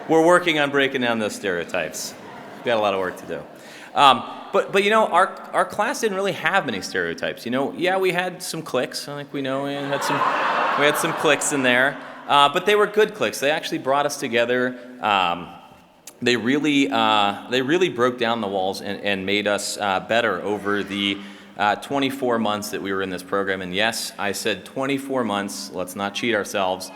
We're working on breaking down those stereotypes. We've got a lot of work to do. But you know, our class didn't really have many stereotypes. You know, yeah, we had some cliques. I think we know we had some cliques in there. But they were good cliques. They actually brought us together. They really broke down the walls and made us better over the 24 months that we were in this program. And yes, I said 24 months. Let's not cheat ourselves.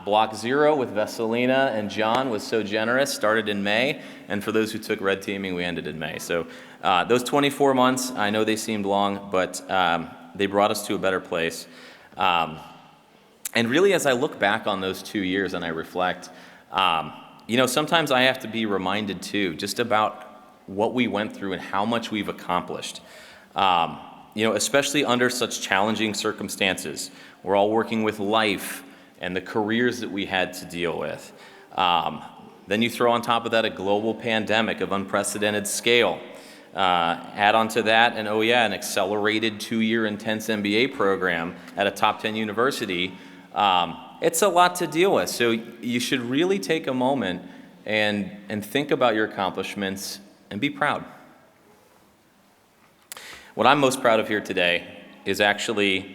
Block 0 with Veselina and John was so generous, started in May, and for those who took red teaming, we ended in May. So those 24 months, I know they seemed long, but they brought us to a better place. And really, as I look back on those 2 years and I reflect, you know, sometimes I have to be reminded too, just about what we went through and how much we've accomplished. You know, especially under such challenging circumstances. We're all working with life and the careers that we had to deal with. Then you throw on top of that a global pandemic of unprecedented scale. Add on to that, and oh yeah, an accelerated 2-year intense MBA program at a top 10 university. It's a lot to deal with. So you should really take a moment and think about your accomplishments and be proud. What I'm most proud of here today is actually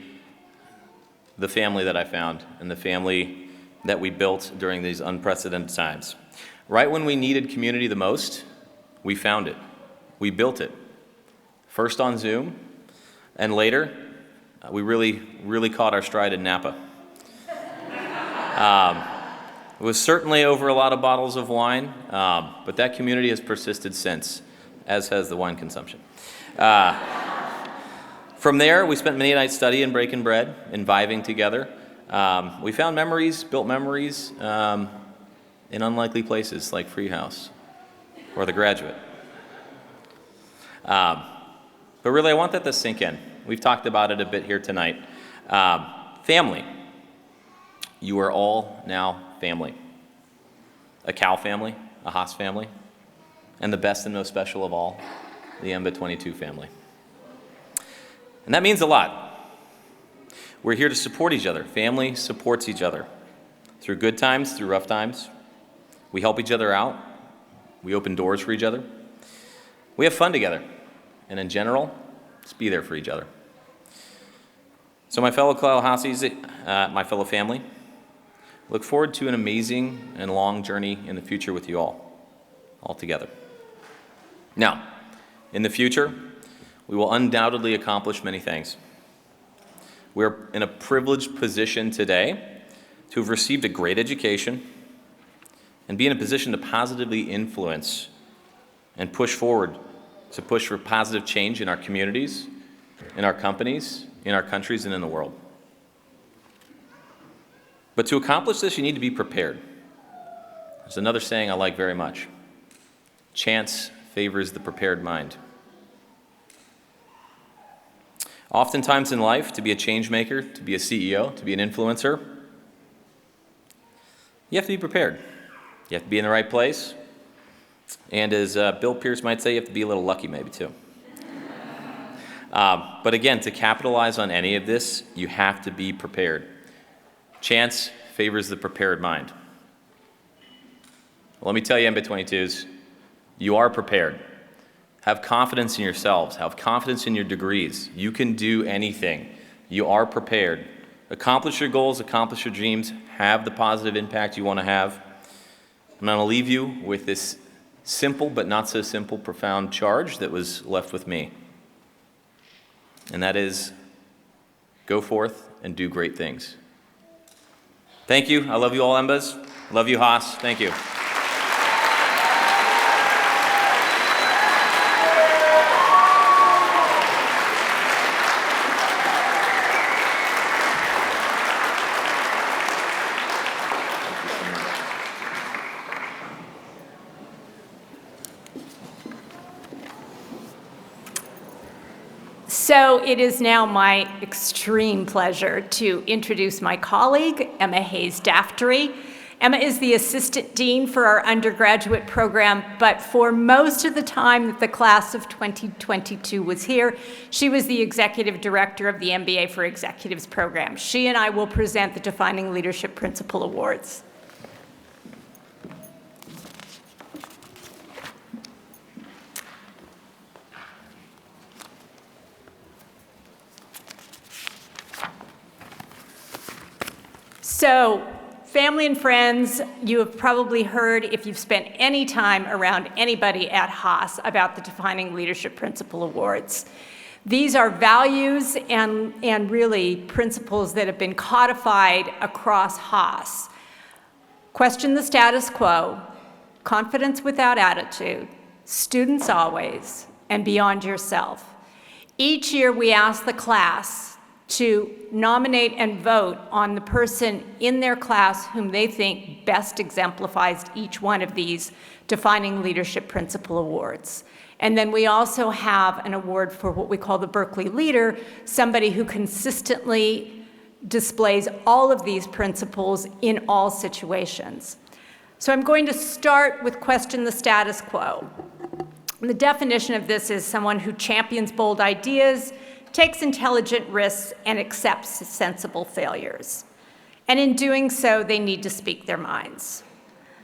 the family that I found and the family that we built during these unprecedented times. Right when we needed community the most, we found it. We built it. First on Zoom, and later, we really caught our stride in Napa. It was certainly over a lot of bottles of wine, but that community has persisted since, as has the wine consumption. From there, we spent many nights studying, breaking bread, and vibing together. We found memories, built memories in unlikely places like Free House or The Graduate. But really, I want that to sink in. We've talked about it a bit here tonight. Family. You are all now family. A Cal family, a Haas family, and the best and most special of all, the EMBA 22 family. And that means a lot. We're here to support each other. Family supports each other. Through good times, through rough times. We help each other out. We open doors for each other. We have fun together. And in general, Just be there for each other. So my fellow Tallahassees, my fellow family, look forward to an amazing and long journey in the future with you all together. Now, in the future, we will undoubtedly accomplish many things. We're in a privileged position today to have received a great education and be in a position to positively influence and push forward, to push for positive change in our communities, in our companies, in our countries, and in the world. But to accomplish this, you need to be prepared. There's another saying I like very much. Chance favors the prepared mind. Oftentimes in life, to be a change maker, to be a CEO, to be an influencer, you have to be prepared. You have to be in the right place. And as Bill Pierce might say, you have to be a little lucky maybe too. But again, to capitalize on any of this, you have to be prepared. Chance favors the prepared mind. Well, let me tell you, MBIT22s, you are prepared. Have confidence in yourselves. Have confidence in your degrees. You can do anything. You are prepared. Accomplish your goals, accomplish your dreams, have the positive impact you want to have. I'm going to leave you with this simple but not so simple, profound charge that was left with me. And that is, go forth and do great things. Thank you. I love you all, Embas. Love you, Haas. Thank you. So it is now my extreme pleasure to introduce my colleague, Emma Hayes-Daftery. Emma is the Assistant Dean for our undergraduate program, but for most of the time that the class of 2022 was here, she was the Executive Director of the MBA for Executives program. She and I will present the Defining Leadership Principle Awards. So, family and friends, you have probably heard, if you've spent any time around anybody at Haas, about the Defining Leadership Principle Awards. These are values and really principles that have been codified across Haas. Question the status quo, confidence without attitude, students always, and beyond yourself. Each year we ask the class to nominate and vote on the person in their class whom they think best exemplifies each one of these Defining Leadership Principle Awards. And then we also have an award for what we call the Berkeley Leader, somebody who consistently displays all of these principles in all situations. So I'm going to start with question the status quo. And the definition of this is someone who champions bold ideas, takes intelligent risks, and accepts sensible failures. And in doing so, they need to speak their minds.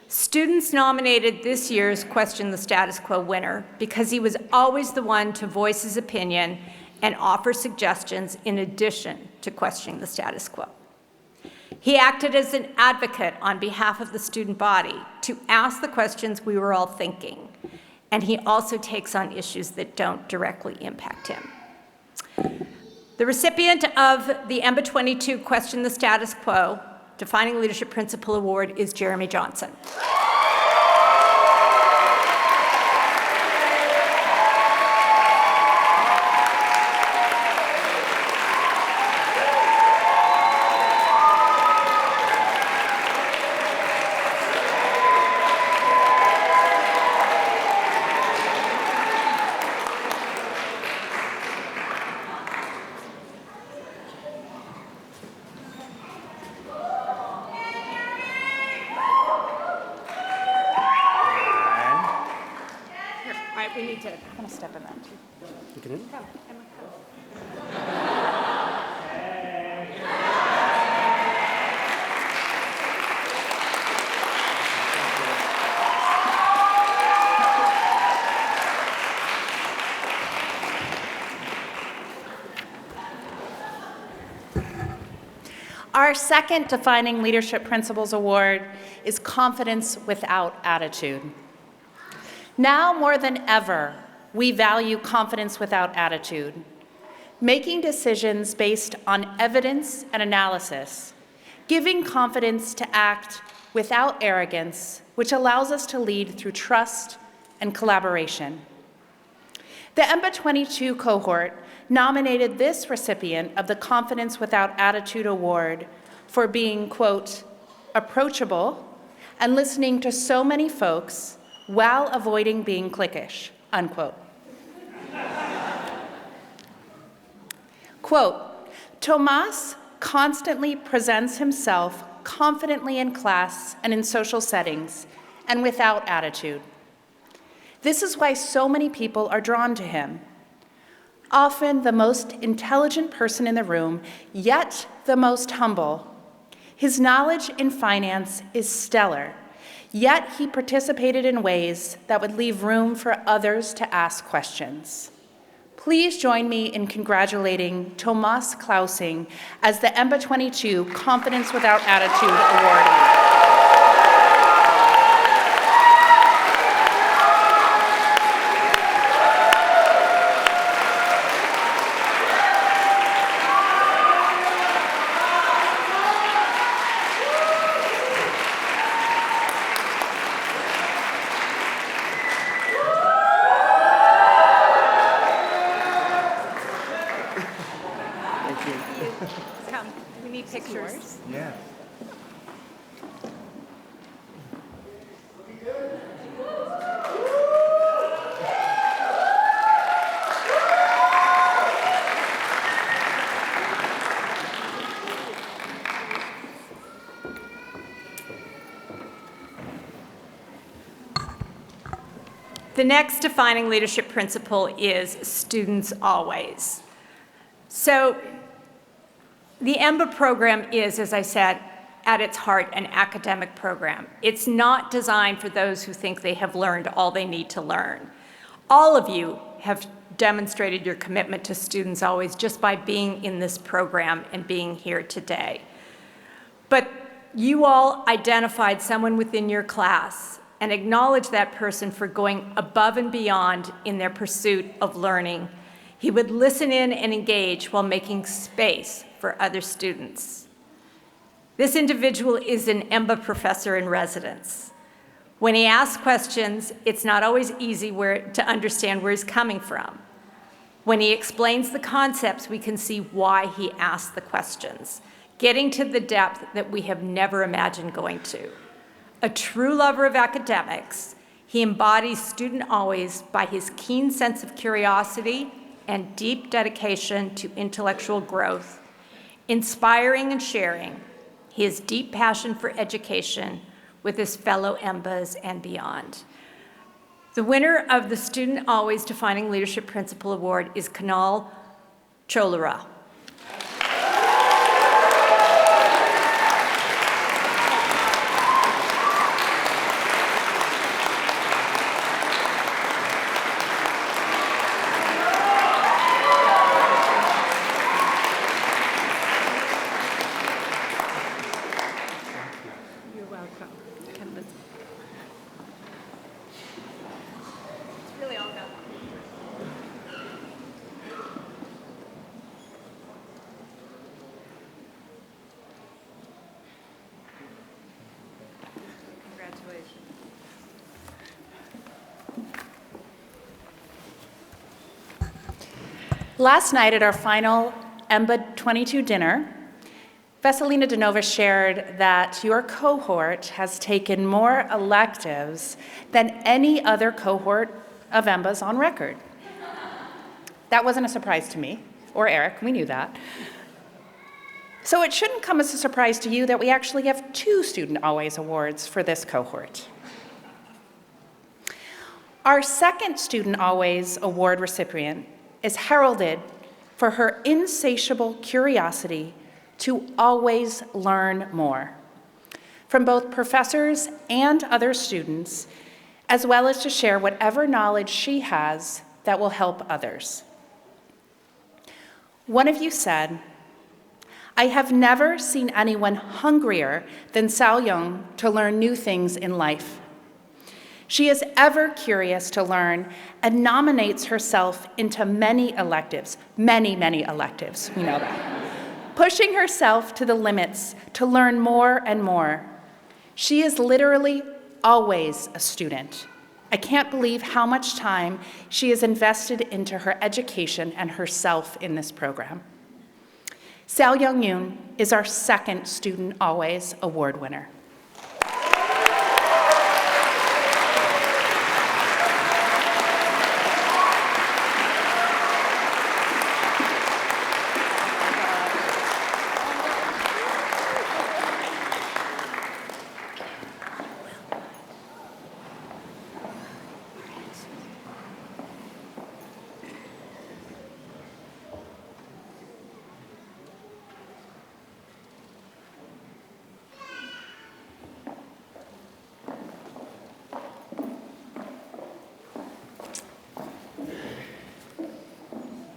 Students nominated this year's Question the Status Quo winner because he was always the one to voice his opinion and offer suggestions in addition to questioning the status quo. He acted as an advocate on behalf of the student body to ask the questions we were all thinking. And he also takes on issues that don't directly impact him. The recipient of the MBIT22 Question the Status Quo Defining Leadership Principle Award is Jeremy Johnson. We need to kind of step in that too. You can Come, Emma, come. Our second Defining Leadership Principles Award is Confidence Without Attitude. Now more than ever, we value confidence without attitude, making decisions based on evidence and analysis, giving confidence to act without arrogance, which allows us to lead through trust and collaboration. The EMBA 22 cohort nominated this recipient of the Confidence Without Attitude Award for being, quote, approachable and listening to so many folks while avoiding being cliquish, unquote. Quote, Tomas constantly presents himself confidently in class and in social settings and without attitude. This is why so many people are drawn to him. Often the most intelligent person in the room, yet the most humble. His knowledge in finance is stellar, yet he participated in ways that would leave room for others to ask questions. Please join me in congratulating Tomas Klausing as the EMBA 22 Confidence Without Attitude awardee. Come, we need pictures. Yeah. The next defining leadership principle is students always. So the EMBA program is, as I said, at its heart, an academic program. It's not designed for those who think they have learned all they need to learn. All of you have demonstrated your commitment to students always just by being in this program and being here today. But you all identified someone within your class and acknowledged that person for going above and beyond in their pursuit of learning. He would listen in and engage while making space for other students. This individual is an EMBA professor in residence. When he asks questions, it's not always easy to understand where he's coming from. When he explains the concepts, we can see why he asked the questions, getting to the depth that we have never imagined going to. A true lover of academics, he embodies student always by his keen sense of curiosity and deep dedication to intellectual growth, inspiring and sharing his deep passion for education with his fellow EMBAs and beyond. The winner of the Student Always Defining Leadership Principle Award is Kunal Cholera. Last night at our final EMBA 22 dinner, Veselina Danova shared that your cohort has taken more electives than any other cohort of EMBAs on record. That wasn't a surprise to me, or Eric, we knew that. So it shouldn't come as a surprise to you that we actually have 2 Student Always Awards for this cohort. Our second Student Always Award recipient is heralded for her insatiable curiosity to always learn more from both professors and other students, as well as to share whatever knowledge she has that will help others. One of you said, I have never seen anyone hungrier than Sal Young to learn new things in life. She is ever curious to learn and nominates herself into many electives, many electives, we know that, pushing herself to the limits to learn more and more. She is literally always a student. I can't believe how much time she has invested into her education and herself in this program. Sal Young Yoon is our second Student Always Award winner.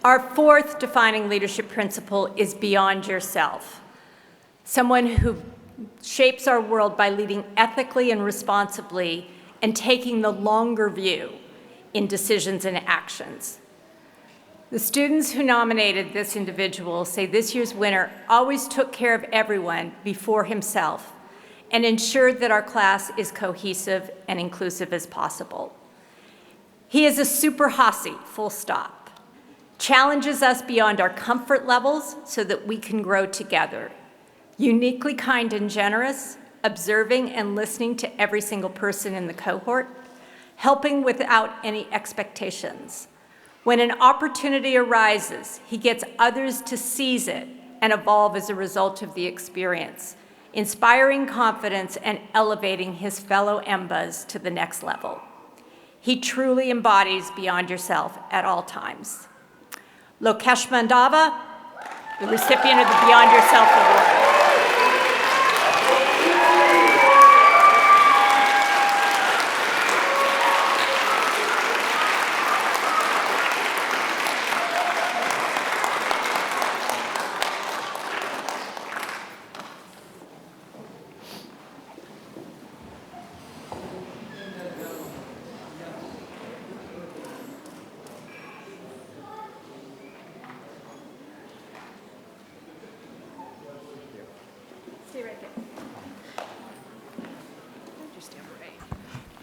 Our fourth defining leadership principle is beyond yourself. Someone who shapes our world by leading ethically and responsibly and taking the longer view in decisions and actions. The students who nominated this individual say this year's winner always took care of everyone before himself and ensured that our class is cohesive and inclusive as possible. He is a super Hasi, full stop. Challenges us beyond our comfort levels so that we can grow together. Uniquely kind and generous, observing and listening to every single person in the cohort, helping without any expectations. When an opportunity arises, he gets others to seize it and evolve as a result of the experience, inspiring confidence and elevating his fellow EMBAs to the next level. He truly embodies beyond yourself at all times. Lokesh Mandava, the recipient of the Beyond Yourself Award.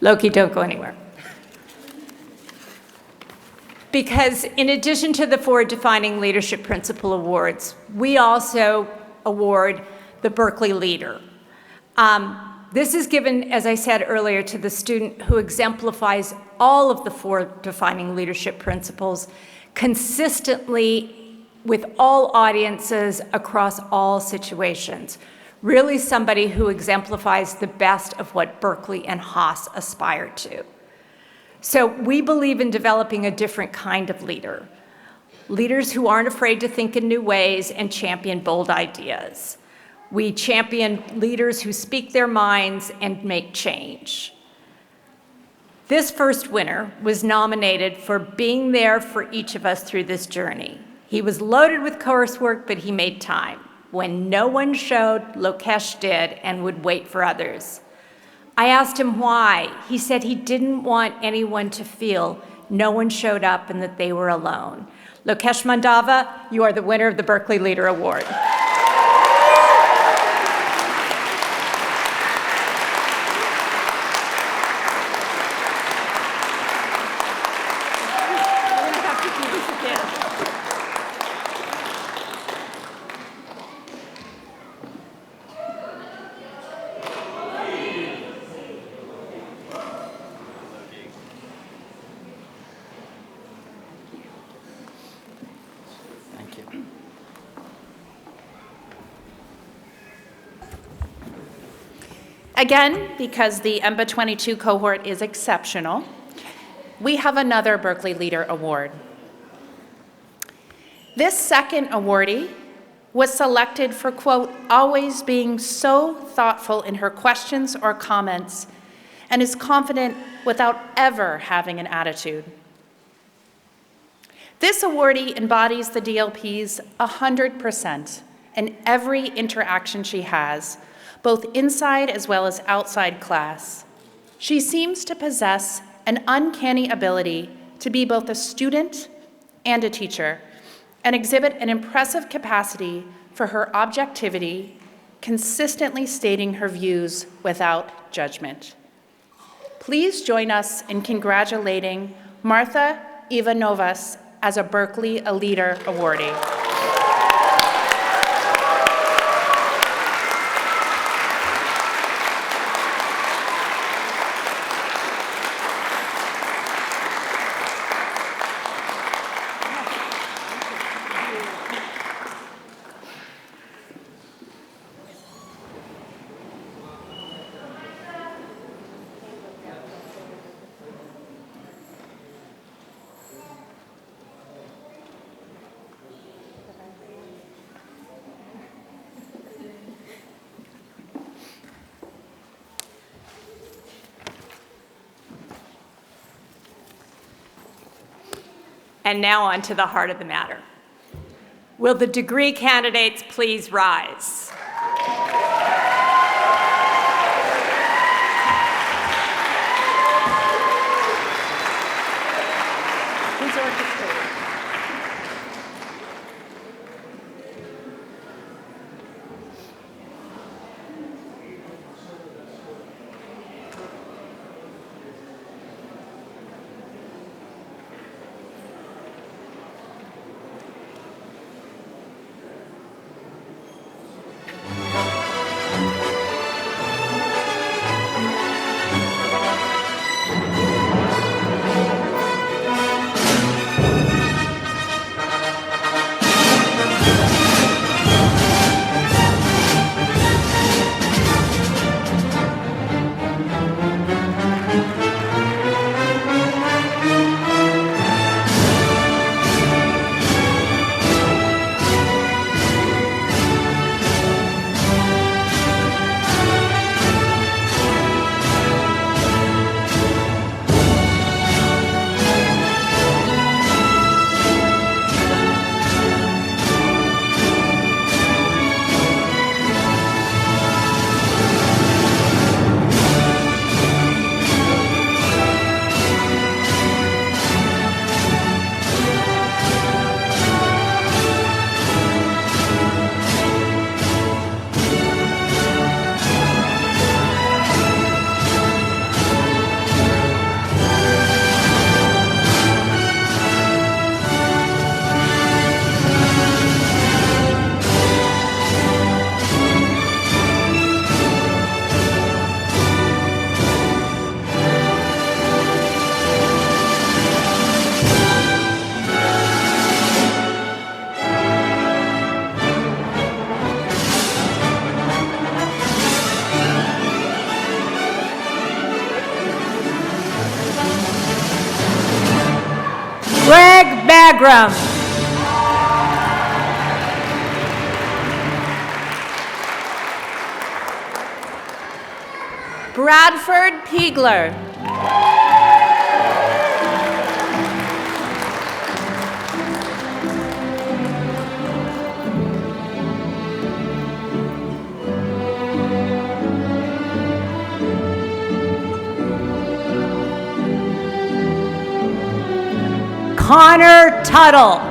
Loki, don't go anywhere. Because in addition to the 4 defining leadership principle awards, we also award the Berkeley Leader. This is given, as I said earlier, to the student who exemplifies all of the 4 defining leadership principles consistently with all audiences across all situations. Really somebody who exemplifies the best of what Berkeley and Haas aspire to. So we believe in developing a different kind of leader. Leaders who aren't afraid to think in new ways and champion bold ideas. We champion leaders who speak their minds and make change. This first winner was nominated for being there for each of us through this journey. He was loaded with coursework, but he made time. When no one showed, Lokesh did and would wait for others. I asked him why. He said he didn't want anyone to feel no one showed up and that they were alone. Lokesh Mandava, you are the winner of the Berkeley Leader Award. Again, because the EMBA 22 cohort is exceptional, we have another Berkeley Leader Award. This second awardee was selected for, quote, always being so thoughtful in her questions or comments and is confident without ever having an attitude. This awardee embodies the DLPs 100%, and every interaction she has, both inside as well as outside class. She seems to possess an uncanny ability to be both a student and a teacher, and exhibit an impressive capacity for her objectivity, consistently stating her views without judgment. Please join us in congratulating Martha Ivanovas as a Berkeley A Leader awardee. And now on to the heart of the matter. Will the degree candidates please rise? Who's orchestrating? Greg Bagram. Bradford Piegler. Connor Tuttle.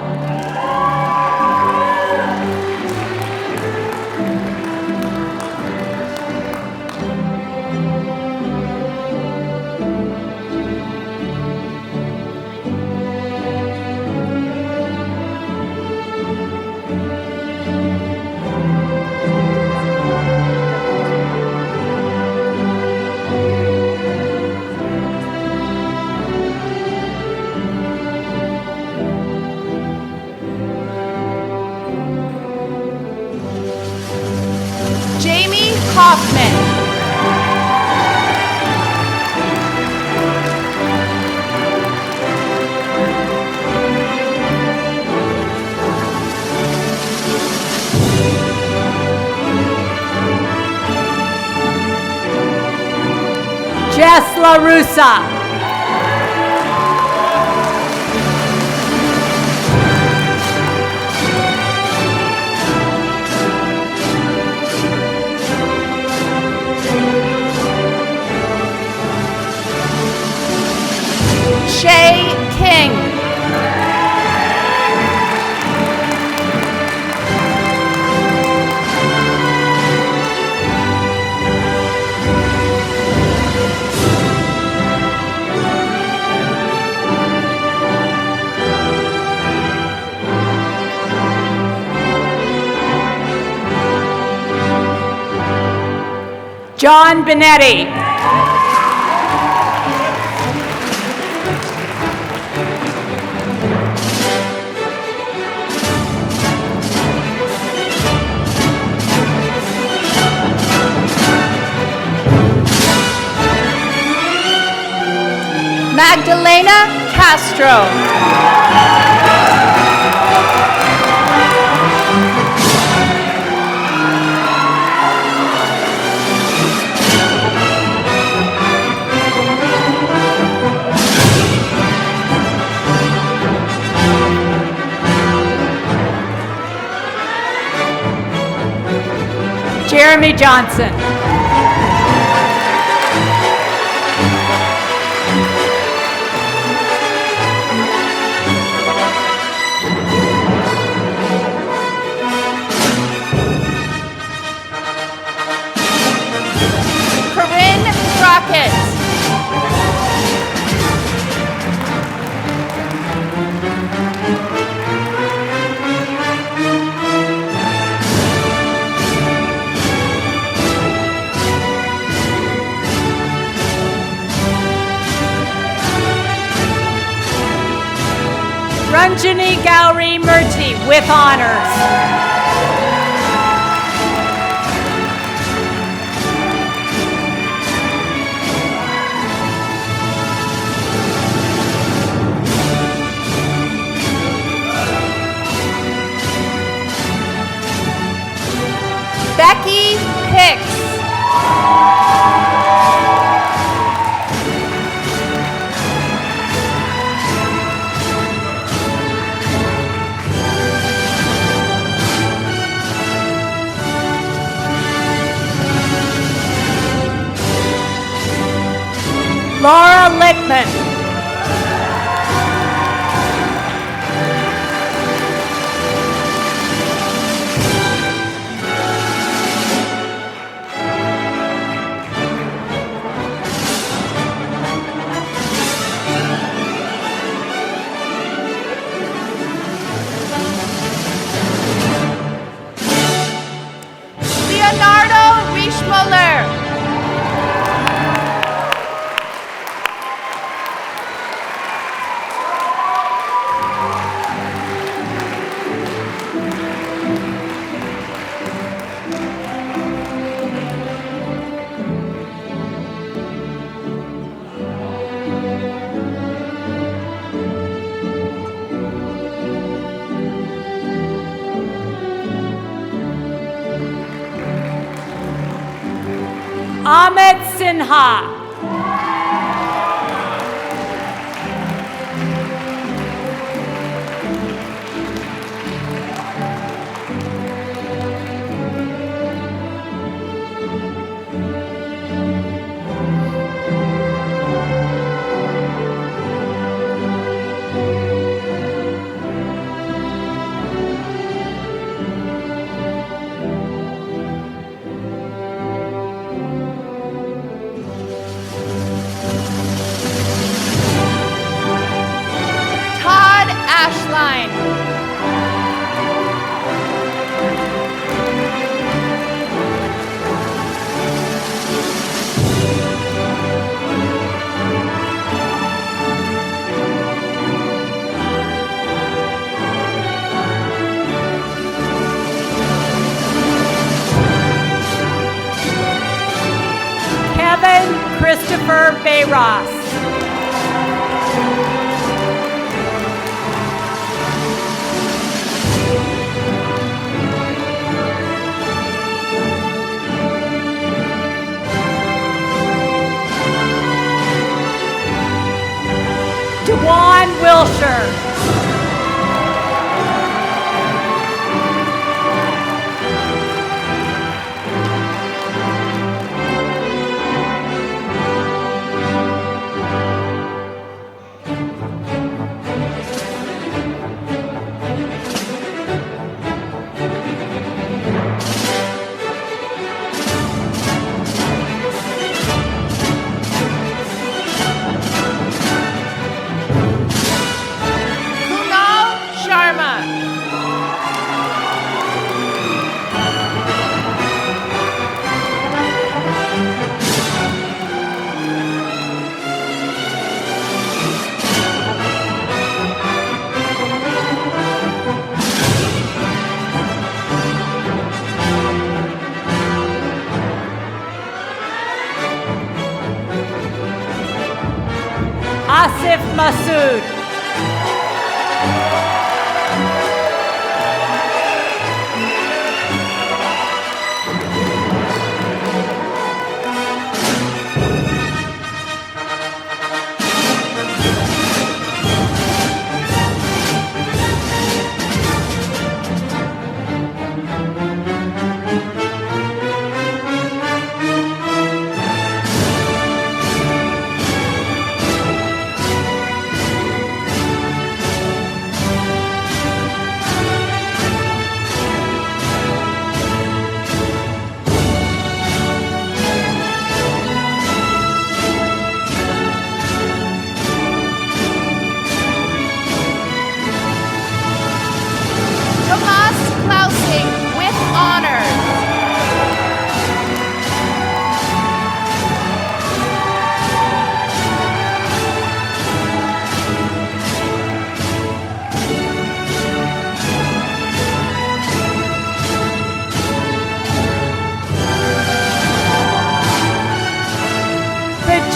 Jamie Hoffman. Jess LaRussa. John Benetti. Magdalena Castro. Jeremy Johnson. Corinne Crockett. Ranjani Gowri Murti with honors. Becky Hicks. Laura Littman. Leonardo Rischmuller. Ahmed Sinha. Todd Ashline. Kevin Christopher Bayross. Dewan Wilshire. Masood. Tomas Klausing with honors.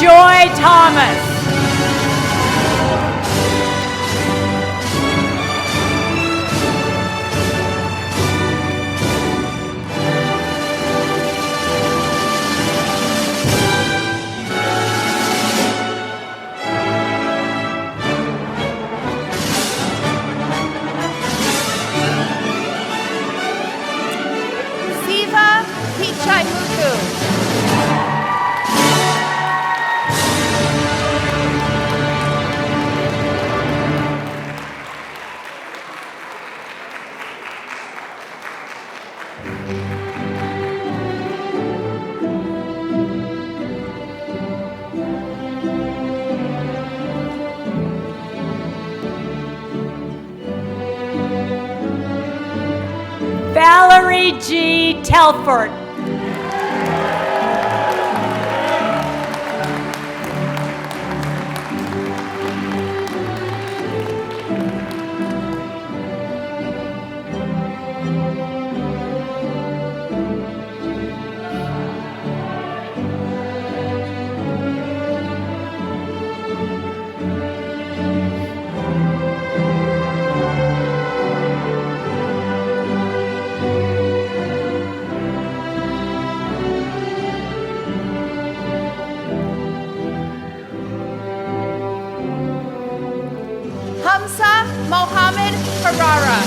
Joy Thomas. Siva Pichaimuku. Valerie G. Telford. Hamza Mohammed Ferrara.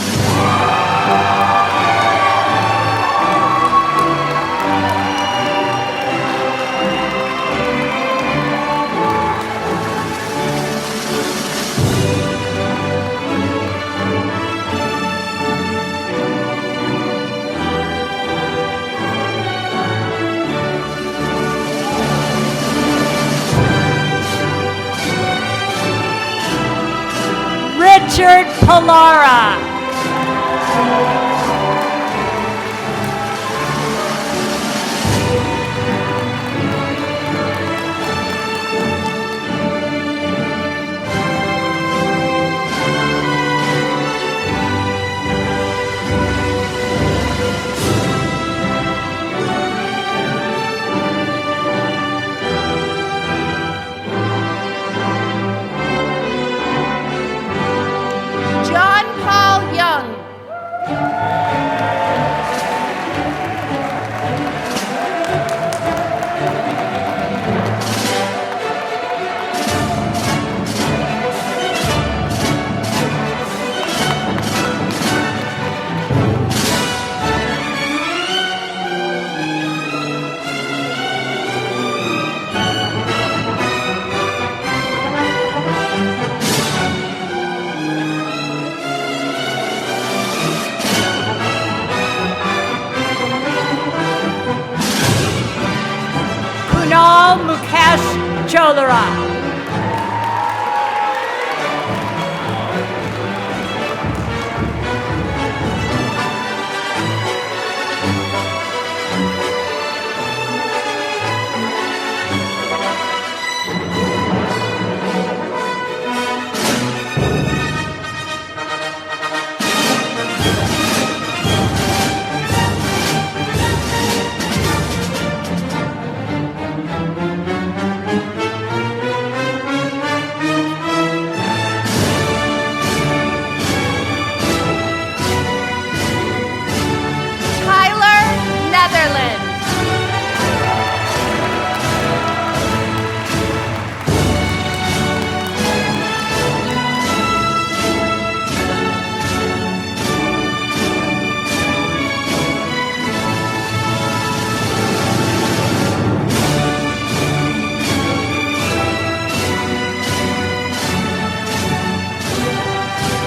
Richard Palara. John Paul Young. Kunal Mukesh Cholara.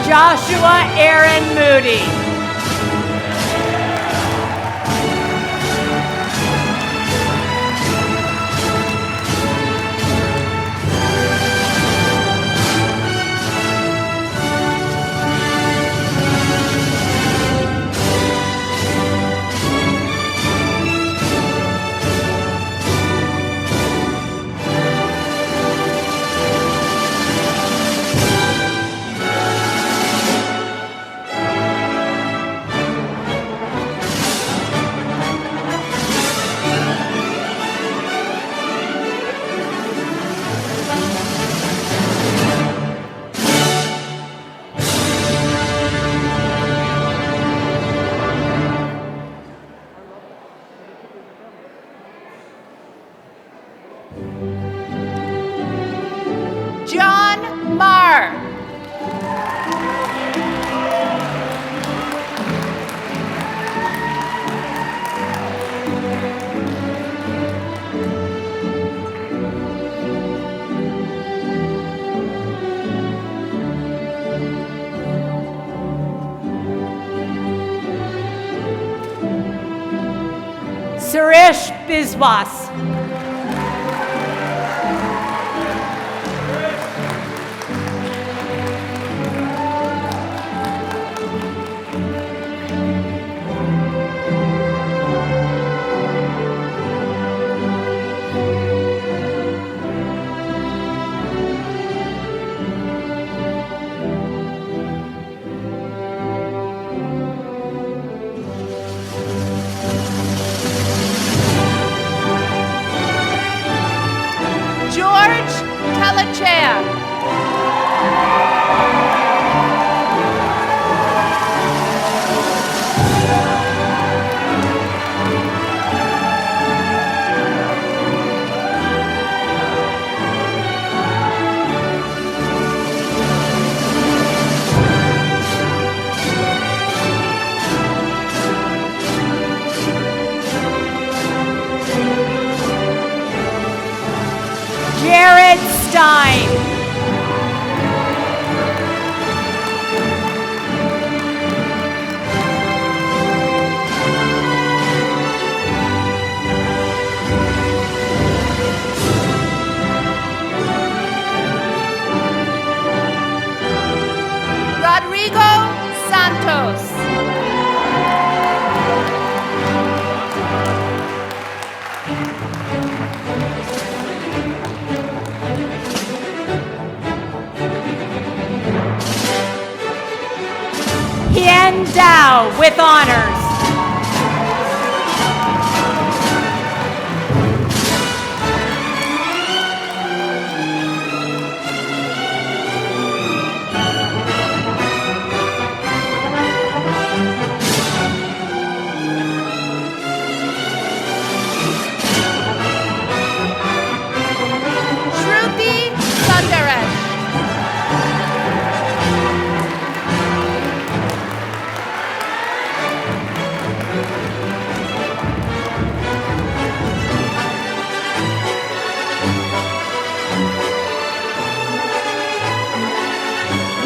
Joshua Aaron Moody. John Marr. Suresh Biswas. George Telechea. Jared Stein. Rodrigo Santos. Hien Dao with honors. Shruti Sundaresh.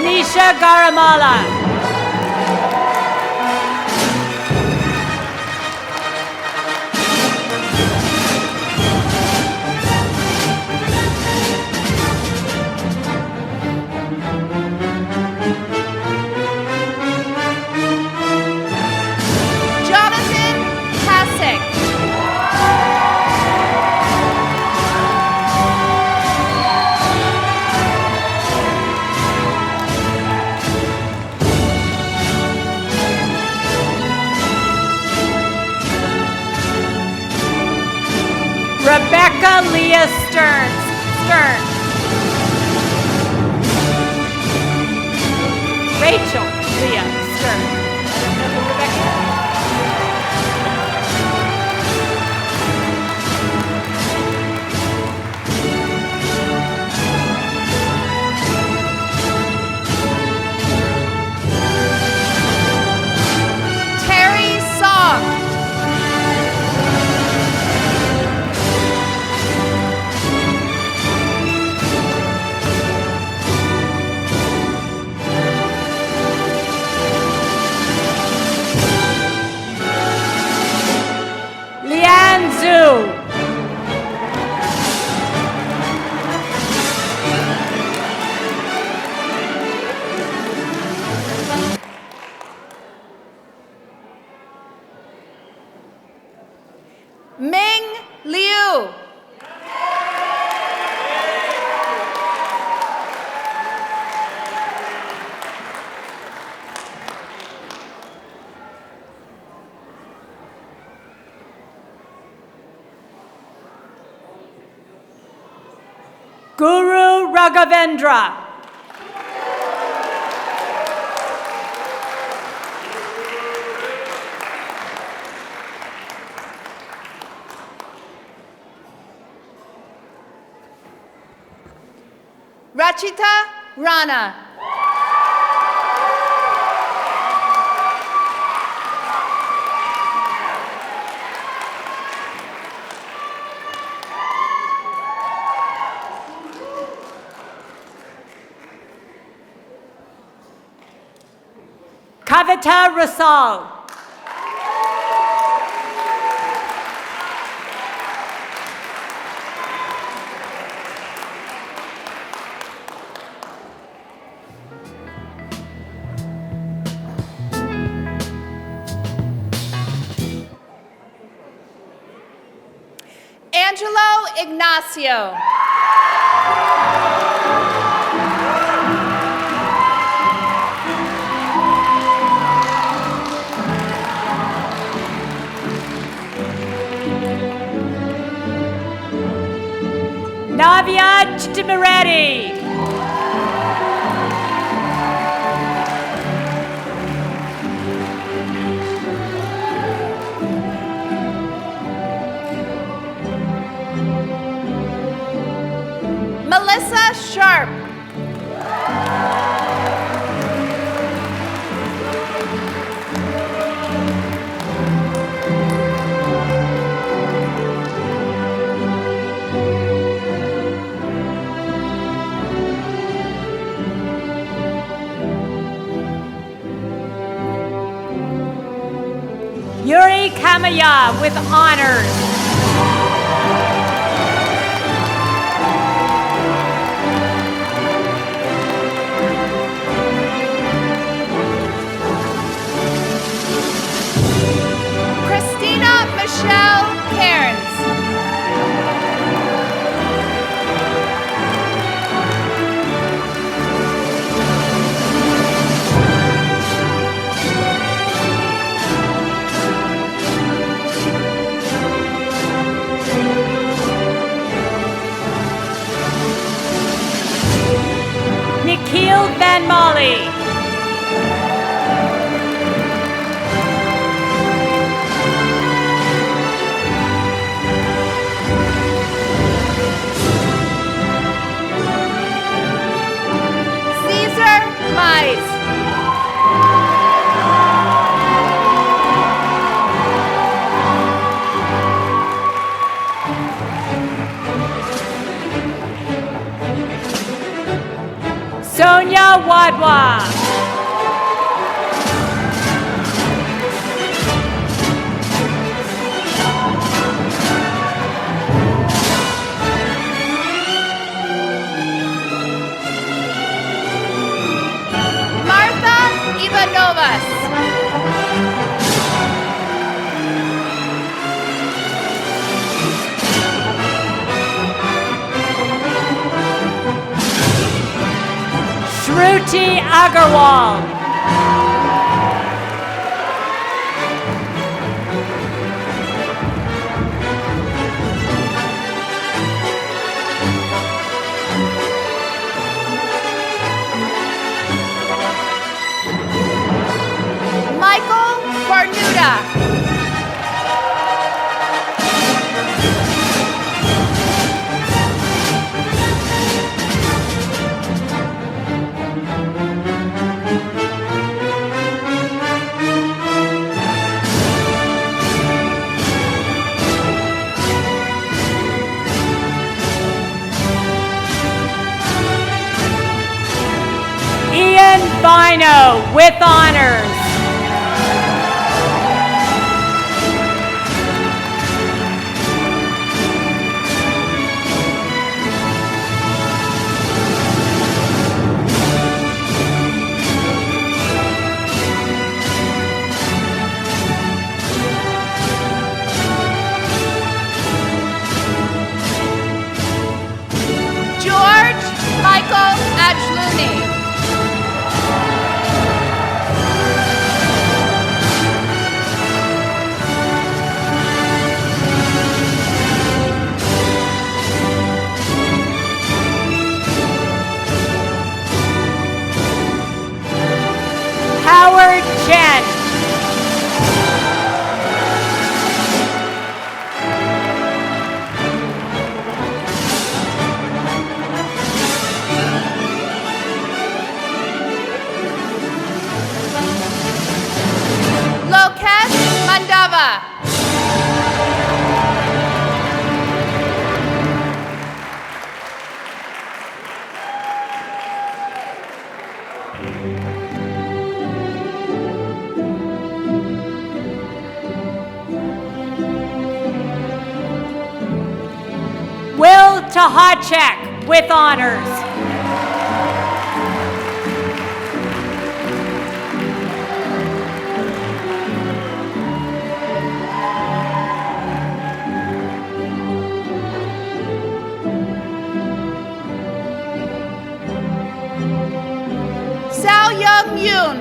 Nisha Garamala. Jonathan Hasek. Rebecca Leah Stearns. Rachel Leah Stearns. Terry Song. Guru Raghavendra. Rachita Rana. Kavita Rasal. Angelo Ignacio. Navya Chittamareddy. Melissa Sharp. Yuri Kamaya with honors. Christina Michelle Cairns. Nikhil Van Molly. Caesar Mize. Sonia Wadwa. Martha Ivanovas. Shruti Agarwal. Michael Cornuda. Ian Bino with honors. George Michael Ajluni. Jen. Lokesh Mandava. Will Tahacek with honors. Sao Young Yoon.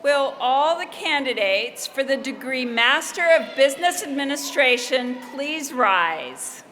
Will all the candidates for the degree Master of Business Administration please rise?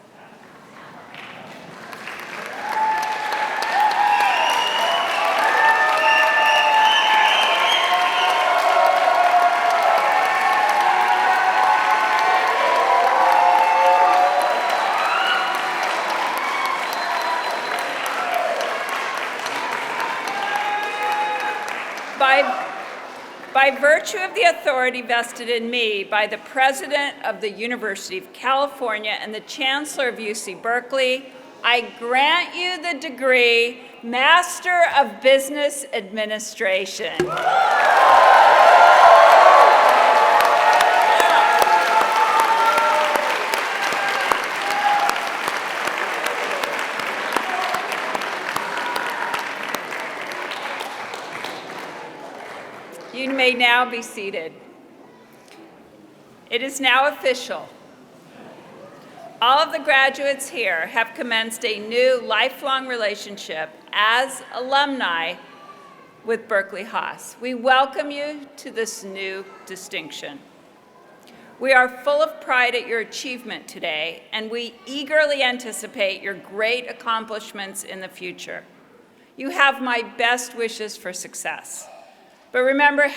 By virtue of the authority vested in me by the President of the University of California and the Chancellor of UC Berkeley, I grant you the degree Master of Business Administration. You may now be seated. It is now official. All of the graduates here have commenced a new lifelong relationship as alumni with Berkeley Haas. We welcome you to this new distinction. We are full of pride at your achievement today, and we eagerly anticipate your great accomplishments in the future. You have my best wishes for success. But remember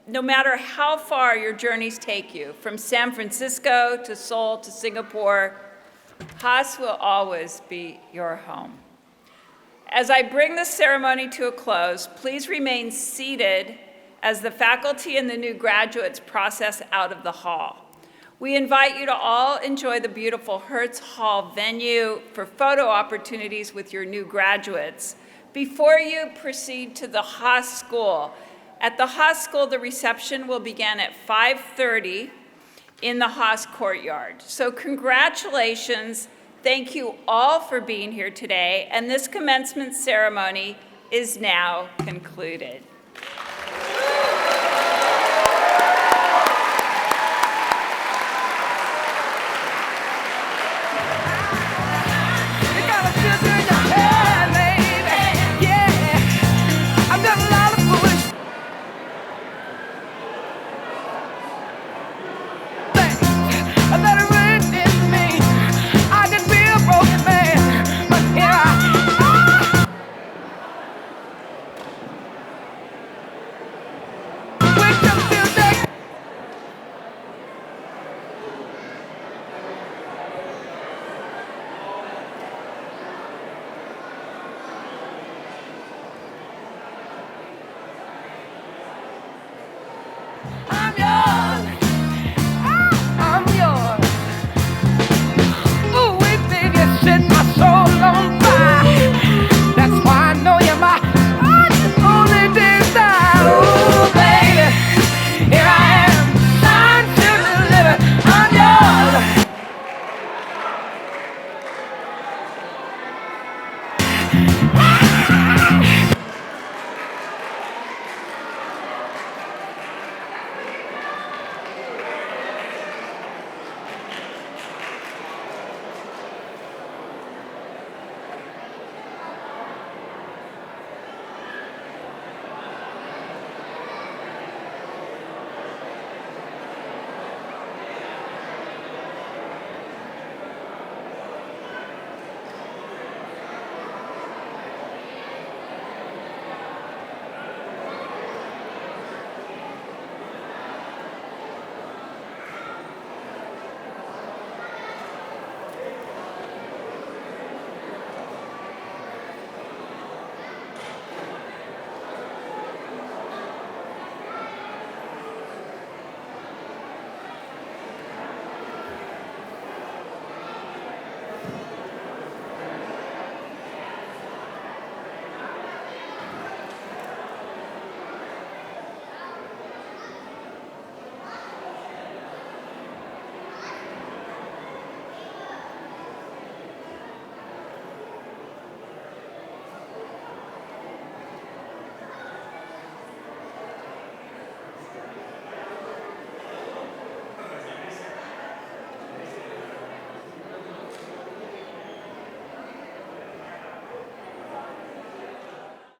no matter how far your journeys take you, from San Francisco to Seoul to Singapore, Haas will always be your home. As I bring this ceremony to a close, please remain seated as the faculty and the new graduates process out of the hall. We invite you to all enjoy the beautiful Hertz Hall venue for photo opportunities with your new graduates before you proceed to the Haas School. At the Haas School, the reception will begin at 5:30 in the Haas courtyard. So congratulations. Thank you all for being here today, and this commencement ceremony is now concluded.